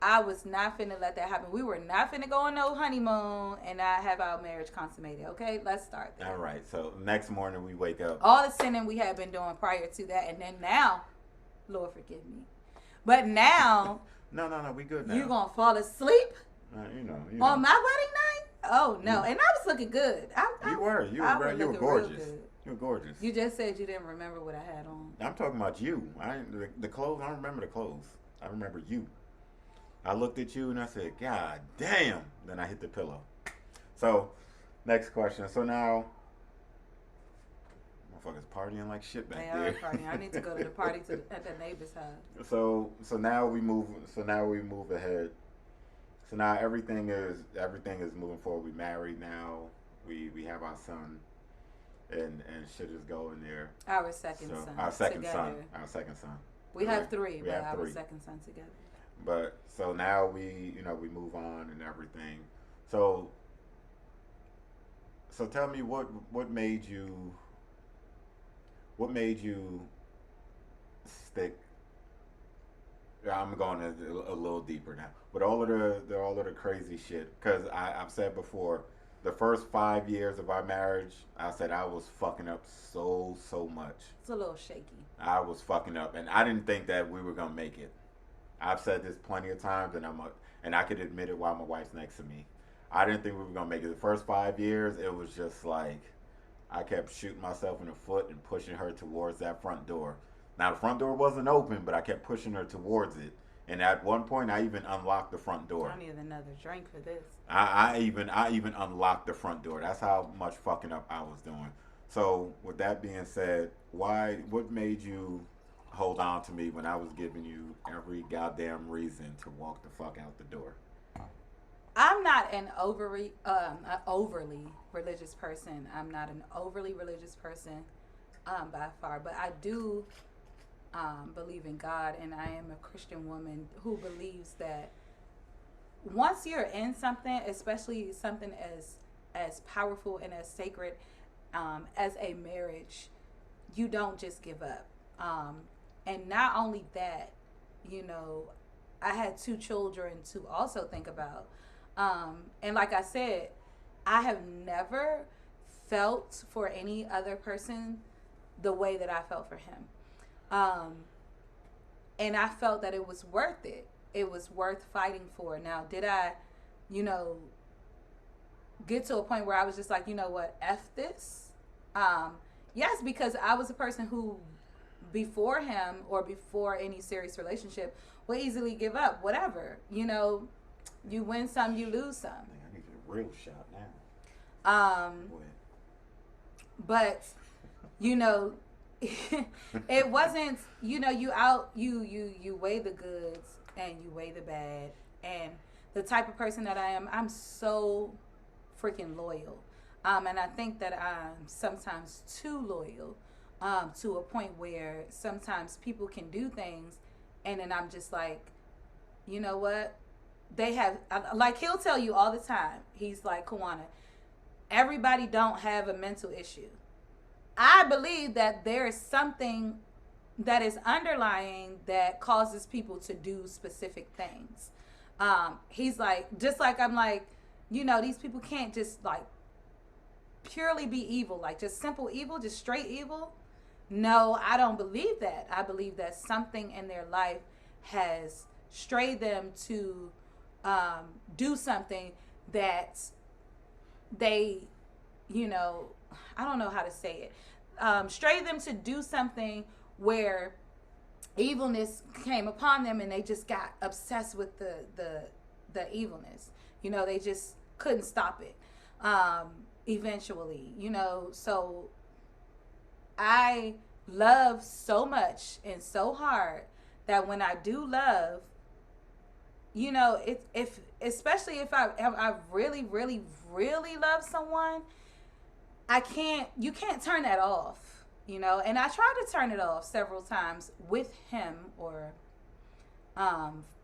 B: I was not finna let that happen. We were not finna go on no honeymoon and not have our marriage consummated. Okay, let's start there.
A: All right. So next morning we wake up.
B: All the sinning we had been doing prior to that, and then now, Lord forgive me. But now.
A: No, we good now.
B: You gonna fall asleep?
A: You know.
B: On my wedding night? Oh no! And I was looking good.
A: You were gorgeous. You were gorgeous.
B: You just said you didn't remember what I had on.
A: I'm talking about you. The clothes. I don't remember the clothes. I remember you. I looked at you and I said, "God damn!" Then I hit the pillow. So, next question. So now, motherfuckers partying like shit back there.
B: They are partying. I need to go to the party at the neighbor's house.
A: So now we move. So now we move ahead. So now everything is moving forward. We married now. We have our son, and shit is going there.
B: Our second
A: So
B: son.
A: our second
B: together.
A: son. Our second son.
B: We have three,
A: We
B: but
A: have
B: our
A: three.
B: second son together.
A: But so now we move on and everything. So so tell me what made you stick. I'm going a little deeper now. But all of the crazy shit, because I've said before, the first 5 years of our marriage, I said I was fucking up so much.
B: It's a little shaky.
A: I was fucking up, and I didn't think that we were gonna make it. I've said this plenty of times, and I could admit it while my wife's next to me. I didn't think we were gonna make it. The first 5 years, it was just like I kept shooting myself in the foot and pushing her towards that front door. Now the front door wasn't open, but I kept pushing her towards it. And at one point, I even unlocked the front door.
B: I need another drink for this.
A: I even unlocked the front door. That's how much fucking up I was doing. So with that being said, what made you hold on to me when I was giving you every goddamn reason to walk the fuck out the door?
B: I'm not an overly religious person. I'm not an overly religious person by far, but I do believe in God, and I am a Christian woman who believes that once you're in something, especially something as powerful and as sacred as a marriage, you don't just give up. And not only that, you know, I had 2 children to also think about. And like I said, I have never felt for any other person the way that I felt for him. And I felt that it was worth it. It was worth fighting for. Now, did I, you know, get to a point where I was just like, you know what, F this? Yes, because I was a person who, before him or before any serious relationship, would easily give up. Whatever. You know, you win some, you lose some.
A: I need a real shot now.
B: But, you know, it wasn't, you know, you weigh the goods and you weigh the bad. And the type of person that I am, I'm so freaking loyal. And I think that I'm sometimes too loyal to a point where sometimes people can do things and then I'm just like, you know what? They have, like he'll tell you all the time, he's like, Kawana, everybody don't have a mental issue. I believe that there is something that is underlying that causes people to do specific things. He's like, just like I'm like, you know, these people can't just like purely be evil, like just simple evil, just straight evil. No, I don't believe that. I believe that something in their life has strayed them to do something that they, you know, I don't know how to say it. Stray them to do something where evilness came upon them and they just got obsessed with the evilness. You know, they just couldn't stop it. Eventually, you know, so I love so much and so hard that when I do love, you know, if especially if I really, really, really love someone, you can't turn that off, you know. And I tried to turn it off several times with him or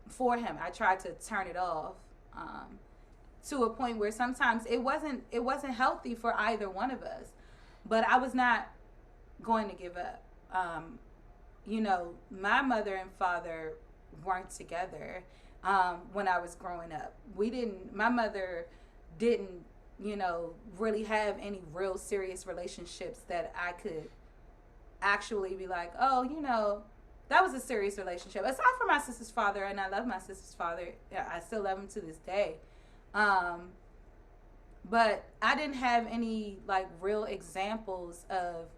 B: for him. I tried to turn it off to a point where sometimes it wasn't healthy for either one of us. But I was not going to give up. You know, my mother and father weren't together when I was growing up. My mother didn't, you know, really have any real serious relationships that I could actually be like, oh, you know, that was a serious relationship. Aside from my sister's father, and I love my sister's father. I still love him to this day. But I didn't have any like real examples of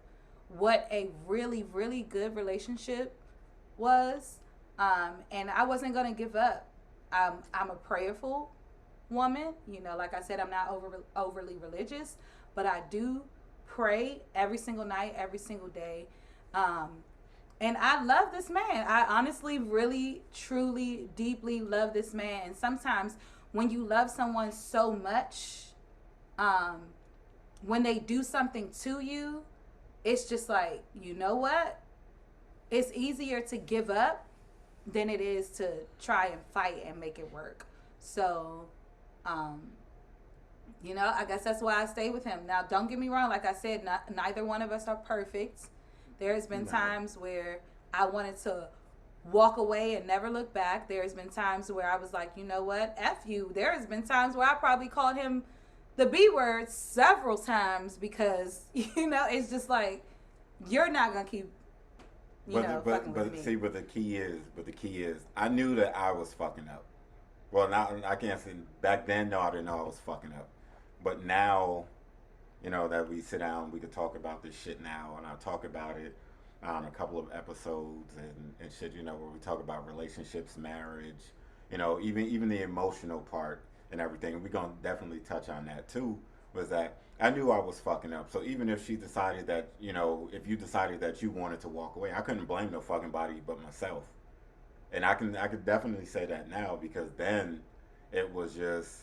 B: what a really, really good relationship was. And I wasn't going to give up. I'm a prayerful woman. You know, like I said, I'm not overly religious, but I do pray every single night, every single day. And I love this man. I honestly, really, truly, deeply love this man. And sometimes when you love someone so much, when they do something to you, it's just like, you know what? It's easier to give up than it is to try and fight and make it work. So, I guess that's why I stay with him. Now, don't get me wrong. Like I said, neither one of us are perfect. There's been times where I wanted to walk away and never look back. There's been times where I was like, you know what? F you. There has been times where I probably called him the B word several times because, it's just like, you're not going to keep, fucking with me.
A: See, but the key is, I knew that I was fucking up. Well, now, I can't say, back then, no, I didn't know I was fucking up. But now, that we sit down, we could talk about this shit now, and I talk about it on a couple of episodes and shit, where we talk about relationships, marriage, even the emotional part and everything. We're going to definitely touch on that too, was that I knew I was fucking up. So even if she decided that, if you decided that you wanted to walk away, I couldn't blame no fucking body but myself. And I could definitely say that now, because then it was just,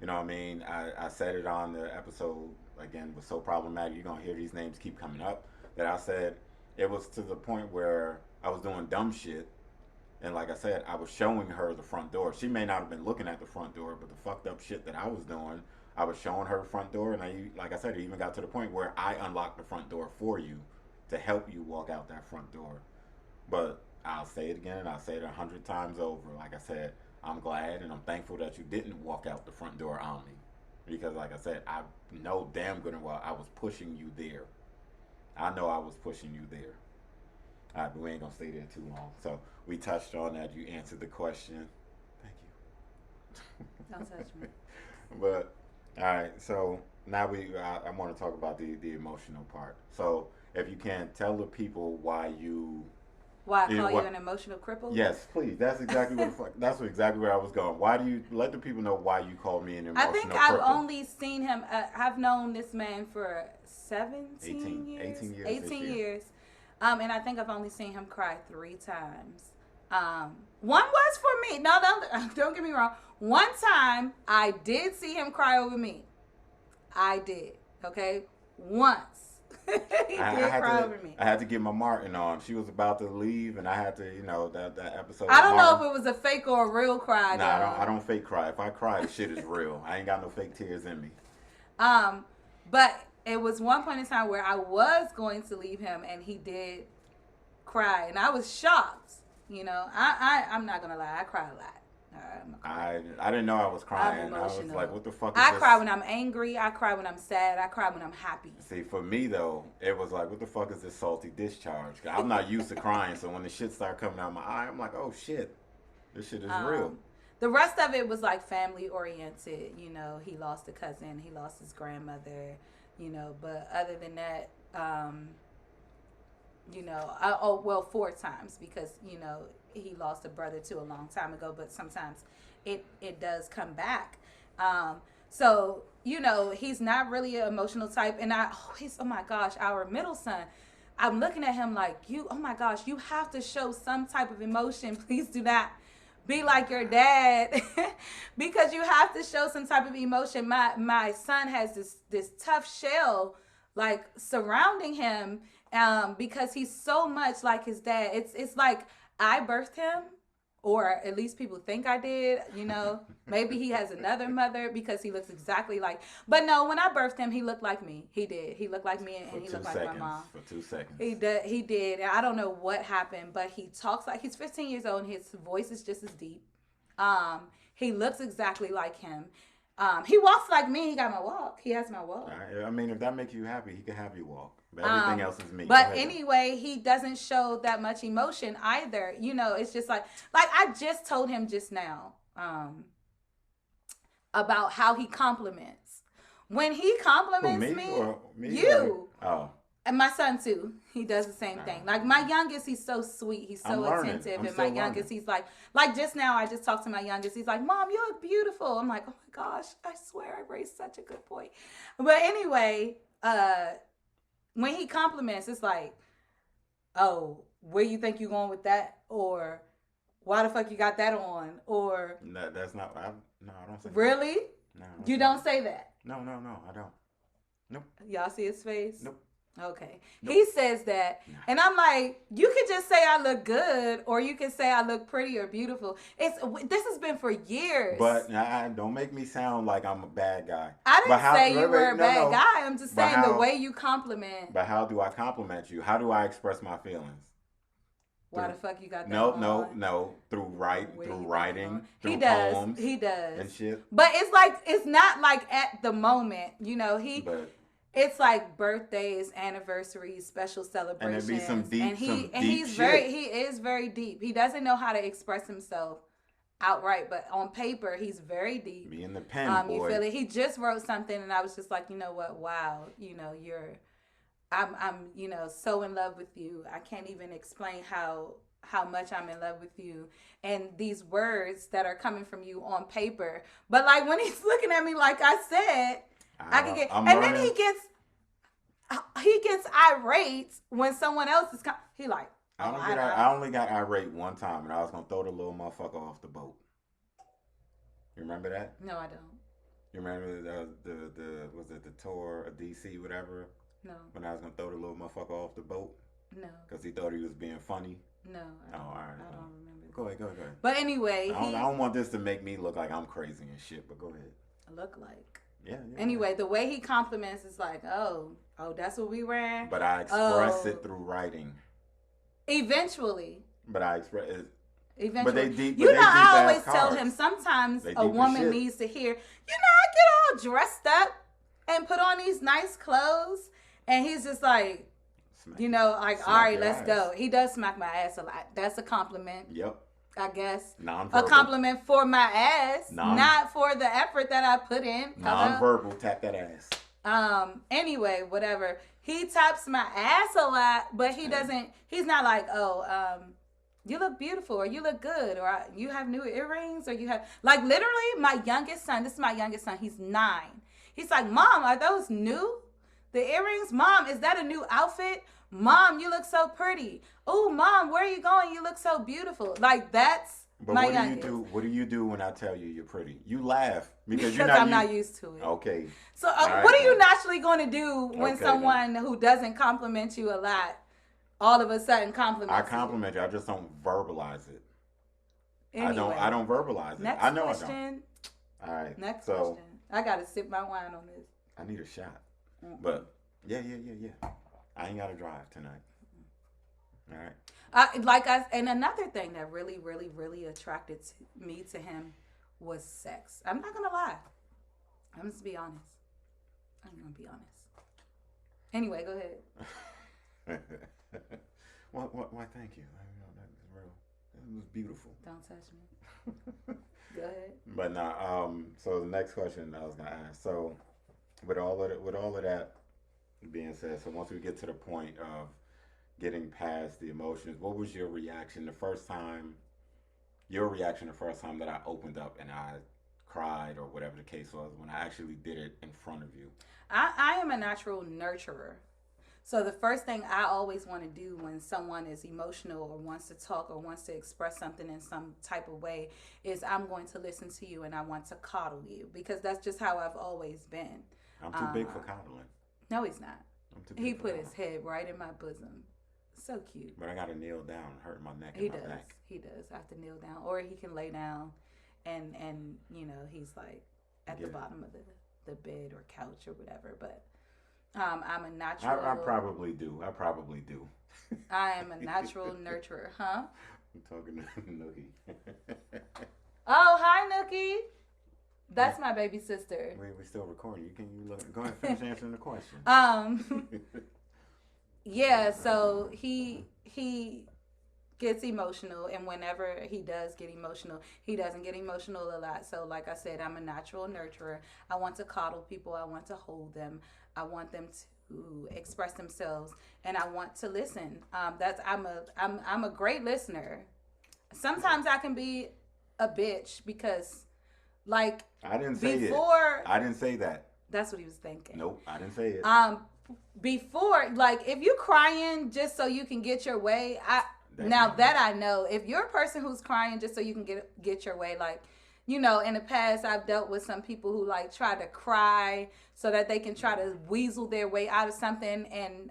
A: I said it on the episode, again, was so problematic. You're going to hear these names keep coming up, that I said it was to the point where I was doing dumb shit. And like I said, I was showing her the front door. She may not have been looking at the front door, but the fucked up shit that I was doing, I was showing her the front door. And like I said, it even got to the point where I unlocked the front door for you to help you walk out that front door. But I'll say it again, and I'll say it 100 times over. Like I said, I'm glad and I'm thankful that you didn't walk out the front door on me. Because like I said, I know damn good and well I was pushing you there. I know I was pushing you there. All right, but we ain't going to stay there too long. So we touched on that. You answered the question. Thank you.
B: Don't touch me.
A: But, all right, so now I want to talk about the emotional part. So if you can, tell the people why you...
B: Why I call you an emotional cripple?
A: Yes, please. That's exactly exactly where I was going. Why do you let the people know why you call me an emotional cripple?
B: I think I've only seen him. I've known this man for 18 years. 18 years. And I think I've only seen him cry 3 times. One was for me. No, don't get me wrong. One time I did see him cry over me. I did. Okay, once. He did cry over me.
A: I had to get my Martin on. She was about to leave, and I had to, that episode.
B: I don't know if it was a fake or a real cry.
A: Nah, I don't fake cry. If I cry, the shit is real. I ain't got no fake tears in me.
B: But it was one point in time where I was going to leave him, and he did cry, and I was shocked. I'm not gonna lie, I cry a lot.
A: I didn't know I was crying. I was like, what the fuck is
B: I
A: this?
B: cry when I'm angry. I cry when I'm sad. I cry when I'm happy.
A: See, for me, though, it was like, what the fuck is this salty discharge? I'm not used to crying, so when the shit started coming out of my eye, I'm like, oh, shit. This shit is real.
B: The rest of it was, like, family-oriented. He lost a cousin. He lost his grandmother. But other than that, 4 times because, he lost a brother too a long time ago, but sometimes it does come back. So, he's not really an emotional type. And oh my gosh, our middle son, I'm looking at him like, oh my gosh, you have to show some type of emotion. Please do not be like your dad because you have to show some type of emotion. My son has this tough shell like surrounding him because he's so much like his dad. It's like I birthed him, or at least people think I did, Maybe he has another mother because he looks exactly like. But no, when I birthed him, he looked like me. He did. He looked like me, and he looked like my mom.
A: For 2 seconds.
B: He did. And I don't know what happened, but he talks like he's 15 years old, and his voice is just as deep. He looks exactly like him. He walks like me. He got my walk. He has my walk.
A: I mean, if that makes you happy, he can have you walk. But everything else is me.
B: But anyway, he doesn't show that much emotion either. It's just like I just told him just now about how he compliments. When he compliments me, you.
A: Oh.
B: And my son too. He does the same thing. Like my youngest, he's so sweet. He's so attentive. And my youngest, he's like just now I just talked to my youngest. He's like, Mom, you look beautiful. I'm like, oh my gosh, I swear I raised such a good boy. But anyway, when he compliments, it's like, oh, where you think you're going with that? Or why the fuck you got that on? Or
A: No, that's not. No, I don't say
B: really?
A: that. No,
B: You don't say that.
A: No, I don't. Nope.
B: Y'all see his face?
A: Nope.
B: Okay.
A: Nope.
B: He says that.
A: Nah.
B: And I'm like, you could just say I look good, or you can say I look pretty or beautiful. This has been for years.
A: But don't make me sound like I'm a bad guy.
B: I didn't say you were a bad
A: no.
B: guy. I'm just saying the way you compliment.
A: But how do I compliment you? How do I express my feelings?
B: Why the fuck you got that?
A: No. Through writing, through
B: he does.
A: poems,
B: he does,
A: and shit.
B: But it's not like at the moment, it's like birthdays, anniversaries, special celebrations,
A: and it'd be some deep,
B: he is very deep. He doesn't know how to express himself outright, but on paper he's very deep.
A: Me and the pen, boy.
B: You feel it? He just wrote something, and I was just like, you know what? Wow, I'm so in love with you. I can't even explain how much I'm in love with you, and these words that are coming from you on paper. But like when he's looking at me, like I said, I can get, and then he gets irate when someone else is he like.
A: I only got irate one time, and I was gonna throw the little motherfucker off the boat. You remember that?
B: No, I don't.
A: You remember the was it the tour of DC, whatever?
B: No.
A: When I was gonna throw the little motherfucker off the boat?
B: No.
A: Because he thought he was being funny?
B: No.
A: All right.
B: I don't remember.
A: Go ahead.
B: But anyway,
A: I don't want this to make me look like I'm crazy and shit, but go ahead.
B: Look like.
A: Yeah.
B: Anyway, the way he compliments is like, oh, that's what we ran?
A: But I express it through writing.
B: Eventually.
A: But I express it.
B: Eventually. I always tell him sometimes a woman needs to hear, I get all dressed up and put on these nice clothes. And he's just like, all right, let's go. He does smack my ass a lot. That's a compliment.
A: Yep.
B: I guess.
A: Non-verbal.
B: A compliment for my ass, not for the effort that I put in.
A: Non-verbal, tap that ass.
B: Anyway, whatever. He taps my ass a lot, but he's not like, you look beautiful, or you look good, or you have new earrings, or you have, like, literally my youngest son, this is my youngest son, he's 9. He's like, Mom, are those new? The earrings? Mom, is that a new outfit? Mom, you look so pretty. Oh, Mom, where are you going? You look so beautiful. Like, that's my youngest.
A: What do you do when I tell you you're pretty? You laugh because
B: I'm not used to it.
A: Okay.
B: So what are you naturally going to do when someone who doesn't compliment you a lot all of a sudden compliments you?
A: I compliment you. I just don't verbalize it.
B: Anyway,
A: I don't verbalize it.
B: Next
A: I know
B: question.
A: I don't. All right.
B: Next question. I got to sip my wine on this.
A: I need a shot. But yeah. I ain't got to drive tonight. All right.
B: And another thing that really, really, really attracted me to him was sex. I'm not gonna lie. I'm just be honest. I'm gonna be honest. Anyway, go ahead.
A: Why? Thank you. That was real. It was beautiful.
B: Don't touch me. Go ahead.
A: But now, so the next question I was gonna ask. So, with all of that being said, so once we get to the point of getting past the emotions, what was your reaction the first time that I opened up and I cried, or whatever the case was, when I actually did it in front of you?
B: I am a natural nurturer. So the first thing I always want to do when someone is emotional or wants to talk or wants to express something in some type of way is I'm going to listen to you and I want to coddle you, because that's just how I've always been.
A: I'm too big for coddling.
B: No, he's not. He put his head right in my bosom. So cute.
A: But I got to kneel down, hurt my neck.
B: He does. Back. He does. I have to kneel down, or he can lay down, and he's like at the bottom of the bed or couch or whatever. But I'm a natural.
A: I probably do.
B: I am a natural nurturer, huh?
A: I'm talking to Nookie.
B: Oh, hi, Nookie. That's my baby sister.
A: We still recording. Go ahead and finish answering the question.
B: Yeah, so he gets emotional, and whenever he does get emotional, he doesn't get emotional a lot. So like I said, I'm a natural nurturer. I want to coddle people. I want to hold them. I want them to express themselves, and I want to listen. I'm a great listener. Sometimes I can be a bitch because, like,
A: I didn't say that.
B: That's what he was thinking.
A: Nope, I didn't say it.
B: Before, like, if you crying just so you can get your way, Now that I know, if you're a person who's crying just so you can get your way, like, you know, in the past I've dealt with some people who like try to cry so that they can try to weasel their way out of something, and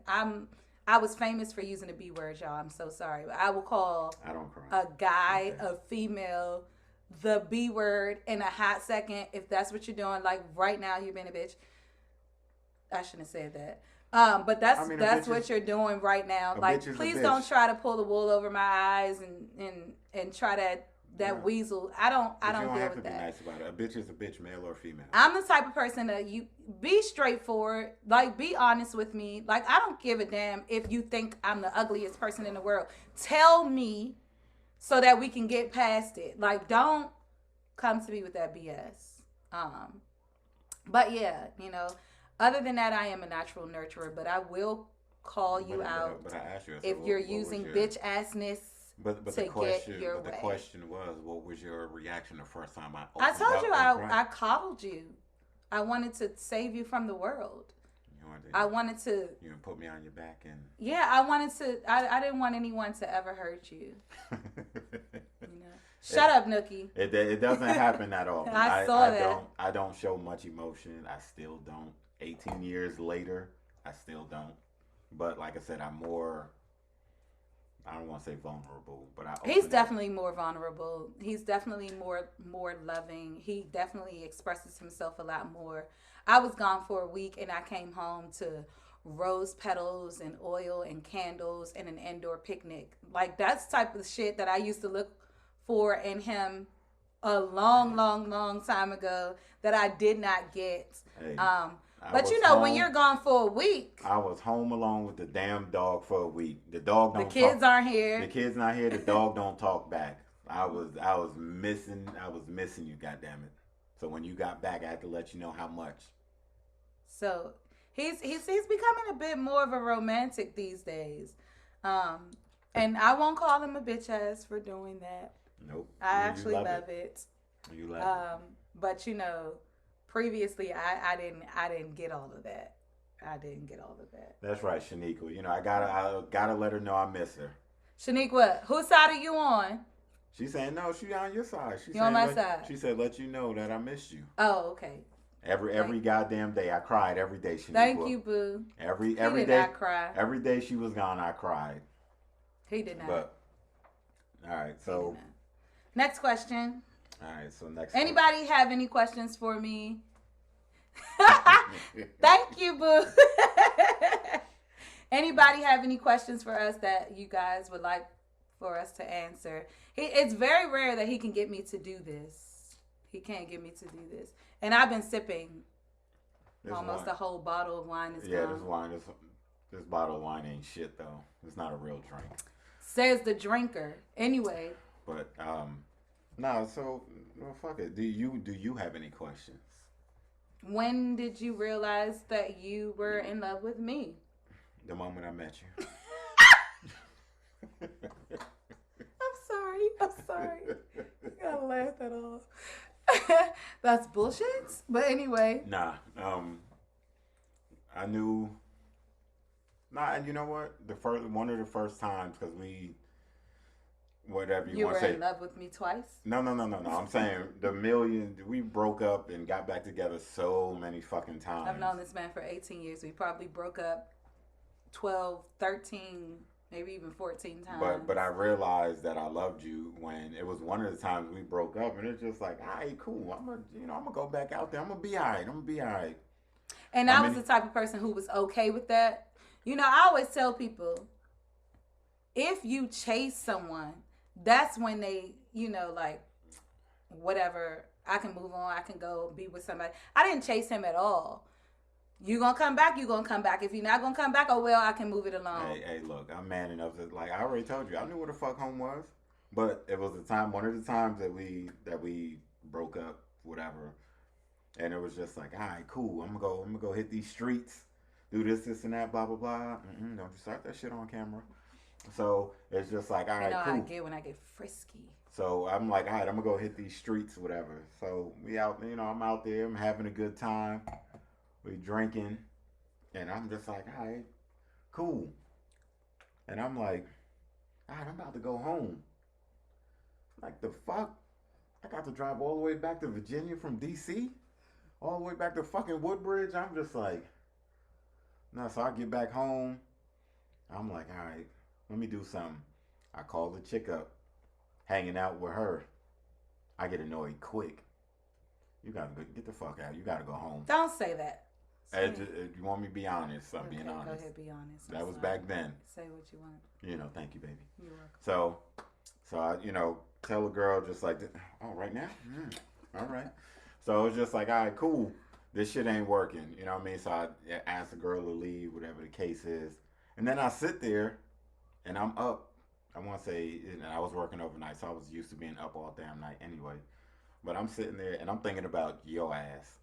B: I was famous for using the B word, y'all. I'm so sorry, but I will call
A: I don't cry.
B: a guy, a female, the B word in a hot second if that's what you're doing. Like right now, you're being a bitch. I shouldn't have said that. But that's what you're doing right now. Like, please don't try to pull the wool over my eyes and try that weasel. I don't deal with that. You don't have to be
A: nice about it. A bitch is a bitch, male or female.
B: I'm the type of person that you be straightforward. Like, be honest with me. Like, I don't give a damn if you think I'm the ugliest person in the world. Tell me so that we can get past it. Like, don't come to me with that BS. But yeah, you know. Other than that, I am a natural nurturer, but I will call you out
A: but I asked you,
B: if you're using bitch assness to get your way.
A: The question was, what was your reaction the first time
B: I told you I coddled you. I wanted to save you from the world. I wanted to.
A: You didn't put me on your back and.
B: Yeah, I wanted to. I didn't want anyone to ever hurt you. Shut up, Nookie.
A: It doesn't happen that often.
B: I saw that.
A: I don't show much emotion. I still don't. 18 years later, I still don't. But like I said, I'm more, I don't want to say vulnerable, but
B: he's definitely more vulnerable. He's definitely more loving. He definitely expresses himself a lot more. I was gone for a week and I came home to rose petals and oil and candles and an indoor picnic. Like, that's the type of shit that I used to look for in him a long time ago that I did not get.
A: Hey.
B: But you know, when you're gone for a week.
A: I was home alone with the damn dog for a week. The dog don't talk.
B: The kids aren't here.
A: The kids not here. The dog don't talk back. I was missing you, goddammit. So when you got back, I had to let you know how much.
B: So he's becoming a bit more of a romantic these days. And I won't call him a bitch ass for doing that.
A: Nope.
B: I actually love it.
A: You love it.
B: But you know, previously, I didn't get all of that. I didn't get all of that.
A: That's right, Shaniqua. You know, I gotta let her know I miss her.
B: Shaniqua, whose side are you on?
A: She's saying no. She on your side.
B: You on my side.
A: She said, "Let you know that I missed you."
B: Oh, okay.
A: Every goddamn day, I cried every day. Shaniqua.
B: Thank you, boo.
A: Every
B: he did
A: day,
B: not cry.
A: Every day she was gone, I cried.
B: He did not.
A: But all right, so
B: next question.
A: All right, so next.
B: Anybody have any questions for me? Thank you, boo. Anybody have any questions for us that you guys would like for us to answer? It's very rare that he can get me to do this. He can't get me to do this. And I've been sipping almost a whole bottle of wine.
A: This bottle of wine ain't shit, though. It's not a real drink.
B: Says the drinker. Anyway.
A: But, no, so, well, fuck it. Do you have any questions?
B: When did you realize that you were in love with me?
A: The moment I met you.
B: I'm sorry. You gotta laugh that off. That's bullshit. But anyway.
A: Nah. I knew. Nah, and you know what? One of the first times, because we. Whatever you want to say.
B: You were in love with me twice?
A: No. I'm saying we broke up and got back together so many fucking times.
B: I've known this man for 18 years. We probably broke up 12, 13, maybe even 14 times.
A: But I realized that I loved you when it was one of the times we broke up, and it's just like, all right, cool. I'm gonna go back out there. I'm gonna be all right.
B: And I was the type of person who was okay with that. You know, I always tell people, if you chase someone, that's when they, you know, like, whatever, I can move on, I can go be with somebody. I didn't chase him at all. You gonna come back, you gonna come back. If you're not gonna come back, oh well, I can move it along.
A: Hey, look, I'm man enough to, like, I already told you, I knew where the fuck home was. But it was one of the times that we broke up, whatever. And it was just like, all right, cool, I'm gonna go hit these streets, do this and that, blah blah blah. Don't you start that shit on camera. So it's just like, all right, cool.
B: I get when I get frisky.
A: So I'm like, all right, I'm gonna go hit these streets, whatever. So we out, I'm out there, I'm having a good time. We drinking, and I'm just like, all right, cool. And I'm like, God, I'm about to go home. Like, the fuck? I got to drive all the way back to Virginia from DC? All the way back to fucking Woodbridge? I'm just like, no, so I get back home. I'm like, all right, let me do something. I call the chick up, hanging out with her. I get annoyed quick. You gotta get the fuck out. You gotta go home.
B: Don't say that.
A: You want me to be honest? I'm being honest.
B: Go ahead, be honest.
A: That was back then.
B: Say what you want.
A: You know, thank you, baby.
B: You're welcome.
A: So I, tell a girl just like, oh, right now? All right. So it's just like, all right, cool. This shit ain't working. You know what I mean? So I ask the girl to leave, whatever the case is. And then I sit there and I'm up. I want to say, I was working overnight, so I was used to being up all damn night anyway. But I'm sitting there and I'm thinking about your ass.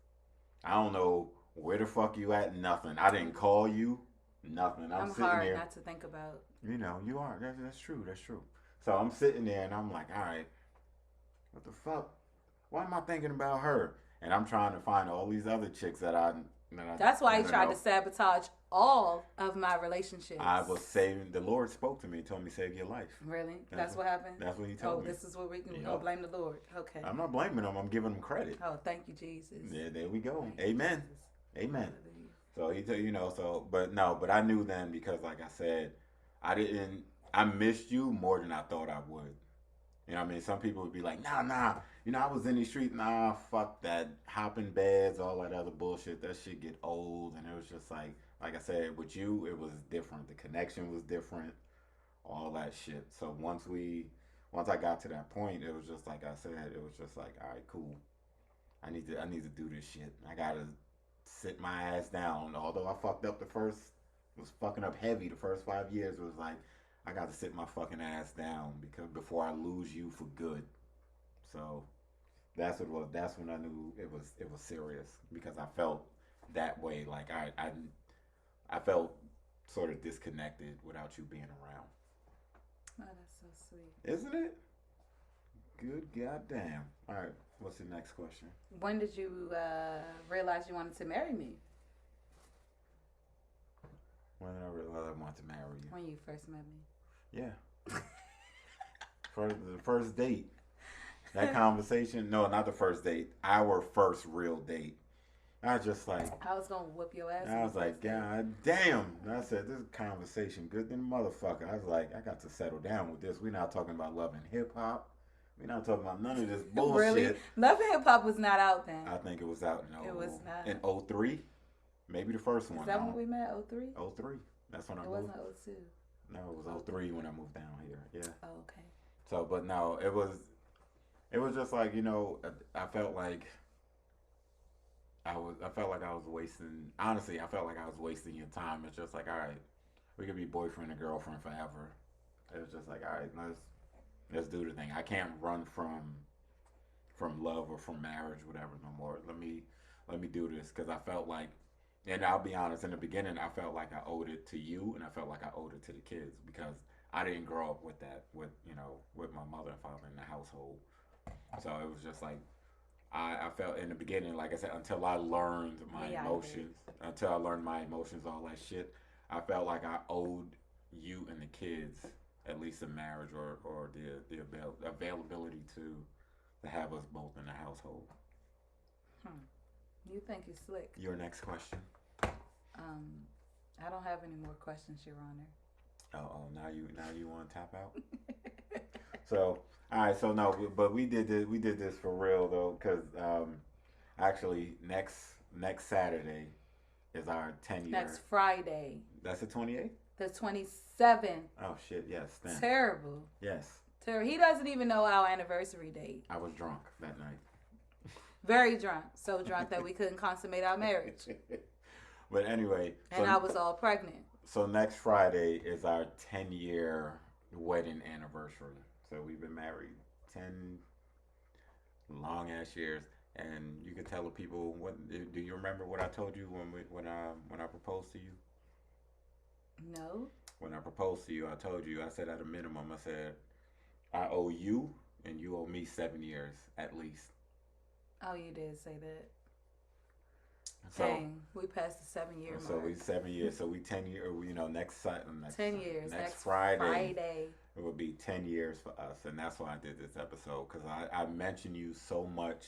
A: I don't know where the fuck you at, nothing. I didn't call you, nothing. I'm sitting
B: hard
A: there.
B: Not to think about.
A: You are. That's true. That's true. So I'm sitting there and I'm like, all right, what the fuck? Why am I thinking about her? And I'm trying to find all these other chicks that I
B: That's why he tried to sabotage all of my relationships.
A: I was saving. The Lord spoke to me and told me, save your life.
B: Really? That's what happened?
A: That's what he told me.
B: Oh, this is what we can go blame the Lord. Okay.
A: I'm not blaming him. I'm giving him credit.
B: Oh, thank you, Jesus.
A: Yeah, there we go. Amen. Amen. So he but I knew then because, like I said, I missed you more than I thought I would. You know what I mean? Some people would be like, nah. I was in these streets. Nah, fuck that. Hopping beds, all that other bullshit. That shit get old. And it was just like I said, with you, it was different. The connection was different. All that shit. So once I got to that point, it was just like I said, it was just like, all right, cool. I need to do this shit. I gotta sit my ass down. Although I fucked up was fucking up heavy the first 5 years. It was like, I got to sit my fucking ass down because before I lose you for good. So that's what it was. That's when I knew it was serious because I felt that way. Like I felt sort of disconnected without you being around.
B: Oh, that's so sweet.
A: Isn't it? Good goddamn. All right. What's the next question?
B: When did you realize you wanted to marry me?
A: When did I realize I wanted to marry you?
B: When you first met me.
A: Yeah. The first date. That conversation. No, not the first date. Our first real date. I was just like.
B: I was going to whip your ass.
A: I was like, God damn. And I said, this conversation good than a motherfucker. I was like, I got to settle down with this. We're not talking about love and hip hop. We're not talking about none of this bullshit.
B: Really? Love and Hip Hop was not out then.
A: I think it was out
B: It was not.
A: In 03. Maybe the first one.
B: Is that when we met? 03?
A: 03. That's when I moved.
B: It wasn't 02.
A: No, it was 03 when I moved down here. Yeah.
B: Oh, okay.
A: So, but no, it was just like, I felt like I was wasting. Honestly, I felt like I was wasting your time. It's just like, all right, we could be boyfriend and girlfriend forever. It was just like, all right, let's do the thing. I can't run from love or from marriage, whatever, no more. Let me do this because I felt like, and I'll be honest, in the beginning, I felt like I owed it to you, and I felt like I owed it to the kids because I didn't grow up with that, with my mother and father in the household. So it was just like, I felt in the beginning, like I said, until I learned my emotions, all that shit, I felt like I owed you and the kids at least a marriage or the availability to have us both in the household.
B: You think you're slick.
A: Your next question.
B: I don't have any more questions, Your Honor.
A: Oh, now you want to tap out? So, all right, so no, but we did this for real though, because actually next Saturday is our 10-year.
B: Next Friday.
A: That's the 28th?
B: The 27th.
A: Oh shit! Yes. Then.
B: Terrible.
A: Yes.
B: Terrible. He doesn't even know our anniversary date.
A: I was drunk that night.
B: Very drunk. So drunk that we couldn't consummate our marriage.
A: But anyway.
B: And I was all pregnant.
A: So next Friday is our 10-year wedding anniversary. So we've been married 10 long ass years, and you can tell the people. What do you remember? What I told you when I proposed to you?
B: No.
A: When I proposed to you, I told you. I said at a minimum, I said I owe you, and you owe me 7 years at least.
B: Oh, you did say that.
A: So,
B: dang, we passed the 7-year mark.
A: So we 7 years. So we 10 years. Next
B: 10 years.
A: Next Friday. it would be 10 years for us, and that's why I did this episode, because I mentioned you so much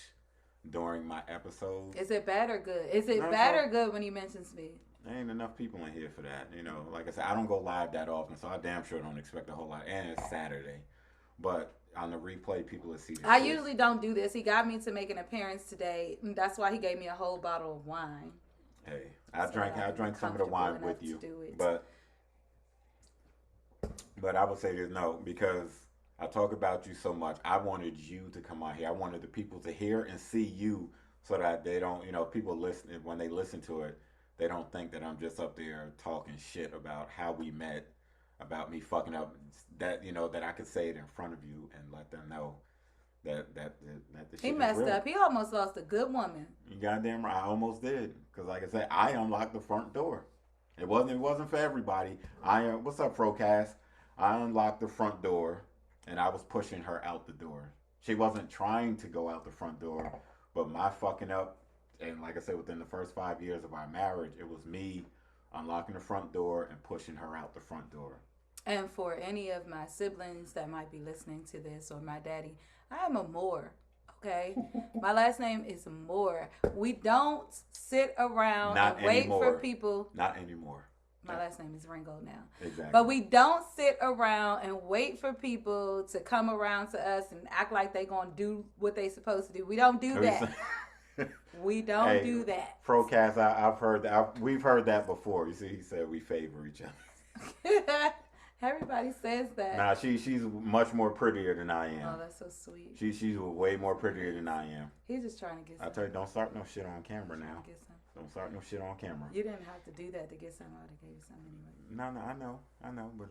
A: during my episode.
B: Is it bad or good? Is it
A: No,
B: bad
A: so
B: or good when he mentions me?
A: there ain't enough people in here for that. You know, like I said, I don't go live that often, so I damn sure don't expect a whole lot. And it's Saturday, but on the replay, people will see this.
B: I usually don't do this. He got me to make an appearance today, and that's why he gave me a whole bottle of wine.
A: Hey, I drank some of the wine with you, but I would say this no, because I talk about you so much. I wanted you to come out here. I wanted the people to hear and see you, so that they don't, people listen when they listen to it, they don't think that I'm just up there talking shit about how we met, about me fucking up. That that I could say it in front of you and let them know that the shit
B: he messed up. He almost lost a good woman.
A: You goddamn right. I almost did, because like I said, I unlocked the front door. It wasn't for everybody. What's up, Frocast? I unlocked the front door, and I was pushing her out the door. She wasn't trying to go out the front door, but my fucking up, and like I said, within the first 5 years of our marriage, it was me unlocking the front door and pushing her out the front door.
B: And for any of my siblings that might be listening to this, or my daddy, I am a Moore. Okay, my last name is Moore. We don't sit around and wait for people.
A: Not anymore.
B: My last name is Ringo now.
A: Exactly.
B: But we don't sit around and wait for people to come around to us and act like they gonna do what they supposed to do. We don't do that. We don't do that.
A: Procast, I've heard that. We've heard that before. You see, he said we favor each other.
B: Everybody says that.
A: Nah, she's much more prettier than I am.
B: Oh, that's so sweet.
A: She's way more prettier than I am.
B: He's just trying to get some.
A: I tell you, don't start no shit on camera now. Don't start no shit on camera.
B: You didn't have to do that to get some. I would have gave you some anyway.
A: No, I know, but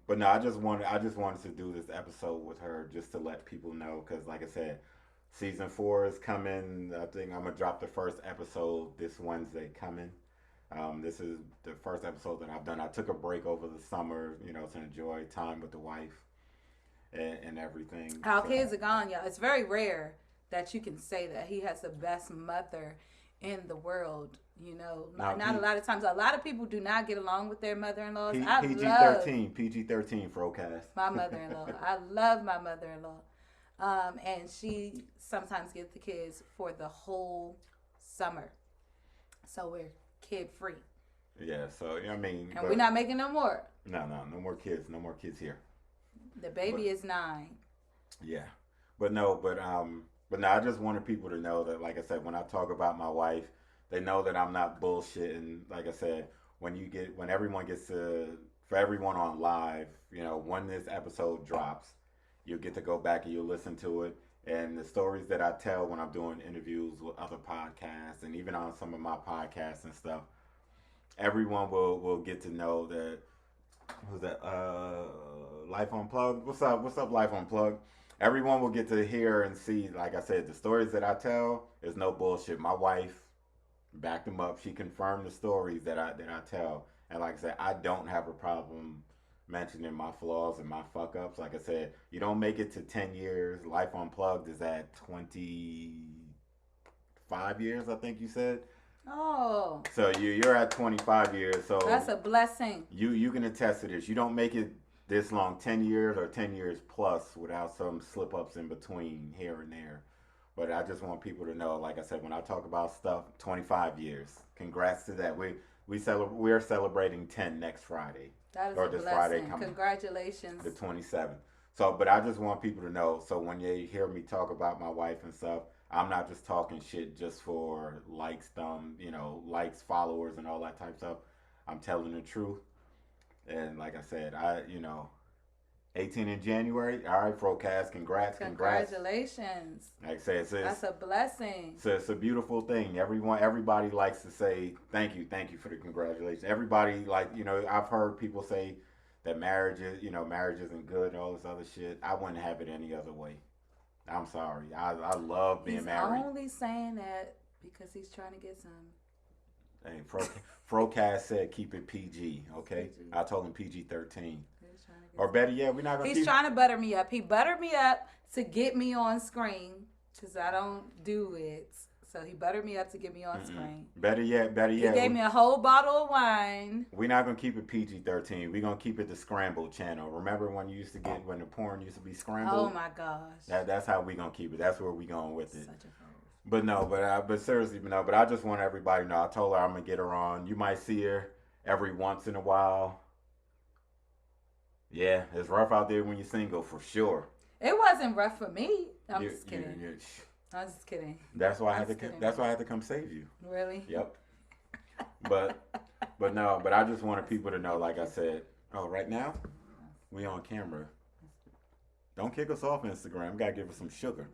A: But no, I just wanted to do this episode with her just to let people know, because like I said, season 4 is coming. I think I'm gonna drop the first episode this Wednesday coming. This is the first episode that I've done. I took a break over the summer, to enjoy time with the wife and everything.
B: Our kids are gone, y'all. It's very rare that you can say that he has the best mother in the world. Not a lot of times. A lot of people do not get along with their mother-in-laws.
A: PG-13 Frocast.
B: My mother-in-law. I love my mother-in-law. And she sometimes gets the kids for the whole summer. So we're kid free.
A: Yeah, so
B: and we're not making no more.
A: No more kids. No more kids here.
B: The baby is 9.
A: Yeah. But I just wanted people to know that, like I said, when I talk about my wife, they know that I'm not bullshitting. Like I said, when everyone gets for everyone on live, when this episode drops, you'll get to go back and you'll listen to it. And the stories that I tell when I'm doing interviews with other podcasts, and even on some of my podcasts and stuff, everyone will get to know that. Who's that? Life Unplugged. What's up, Life Unplugged? Everyone will get to hear and see, like I said, the stories that I tell is no bullshit. My wife backed them up. She confirmed the stories that I tell. And like I said, I don't have a problem mentioning my flaws and my fuck ups. Like I said, you don't make it to 10 years. Life Unplugged is at 25 years, I think you said.
B: Oh.
A: So you're at 25 years. So
B: that's a blessing.
A: You can attest to this. You don't make it this long, 10 years or 10 years plus, without some slip ups in between here and there. But I just want people to know, like I said, when I talk about stuff, 25 years. Congrats to that. We're celebrating 10 next Friday.
B: That is a blessing. Friday coming. Congratulations.
A: The 27th. So, but I just want people to know, so when you hear me talk about my wife and stuff, I'm not just talking shit just for likes, likes, followers, and all that type of stuff. I'm telling the truth. And like I said, 18 in January. All right, Frocast, congrats.
B: Congratulations.
A: Like I said,
B: that's a blessing.
A: So it's a beautiful thing. Everybody likes to say thank you for the congratulations. Everybody, I've heard people say that marriage isn't good and all this other shit. I wouldn't have it any other way. I'm sorry. I love being married.
B: He's only saying that because he's trying to get some.
A: Hey, Frocast said keep it PG, okay? PG. I told him PG-13. Or better yet, we're not going to
B: He's trying to butter me up. He buttered me up to get me on screen because I don't do it. So he buttered me up to get me on screen.
A: Better yet.
B: He gave me a whole bottle of wine.
A: We're not gonna keep it PG-13. We're gonna keep it the Scrambled channel. Remember when you used to get when the porn used to be scrambled?
B: Oh my gosh.
A: That's how we gonna keep it. That's where we going with it.
B: Such a fool.
A: But seriously, no. But I just want everybody to know. I told her I'm gonna get her on. You might see her every once in a while. Yeah, it's rough out there when you're single for sure.
B: It wasn't rough for me. I'm just kidding. I'm just kidding.
A: That's why I had to. That's why I had to come save you.
B: Really?
A: Yep. But no. But I just wanted people to know. Like I said. Oh, right now, we on camera. Don't kick us off Instagram. Gotta give us some sugar.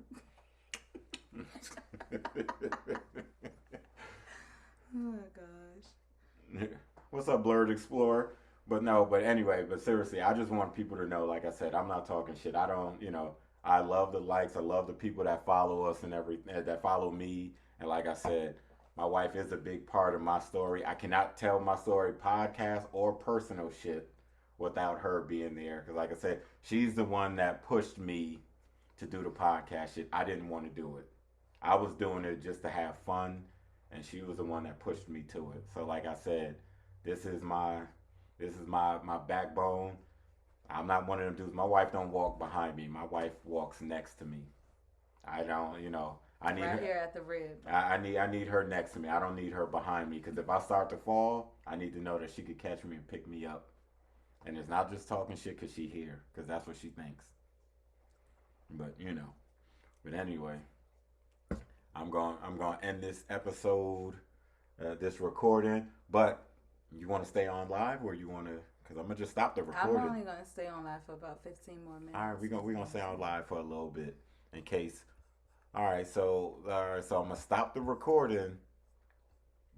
B: Oh gosh.
A: What's up, Blurred Explorer? But anyway, seriously, I just want people to know, like I said, I'm not talking shit. I don't, I love the likes. I love the people that follow us and that follow me. And like I said, my wife is a big part of my story. I cannot tell my story podcast or personal shit without her being there. Because like I said, she's the one that pushed me to do the podcast shit. I didn't want to do it. I was doing it just to have fun. And she was the one that pushed me to it. So like I said, this is my backbone. I'm not one of them dudes. My wife don't walk behind me. My wife walks next to me. I don't, I need
B: right
A: her
B: here at the rib.
A: I need her next to me. I don't need her behind me because if I start to fall, I need to know that she could catch me and pick me up. And it's not just talking shit because she here, because that's what she thinks. But but anyway, I'm going to end this episode, this recording. But you want to stay on live, or you want to? Because I'm gonna just stop the recording.
B: I'm only gonna stay on live for about 15 more minutes.
A: All right, we're gonna stay on live for a little bit in case. All right, so I'm gonna stop the recording,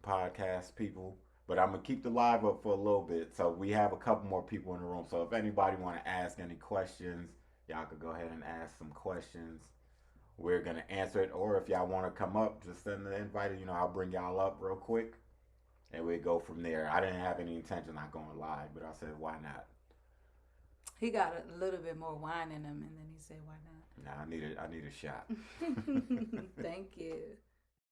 A: podcast people, but I'm gonna keep the live up for a little bit. So we have a couple more people in the room. So if anybody want to ask any questions, y'all could go ahead and ask some questions. We're gonna answer it, or if y'all want to come up, just send the invite. I'll bring y'all up real quick. And we go from there. I didn't have any intention on going live, but I said, why not?
B: He got a little bit more wine in him, and then he said, why not?
A: Nah, I need a shot.
B: Thank you.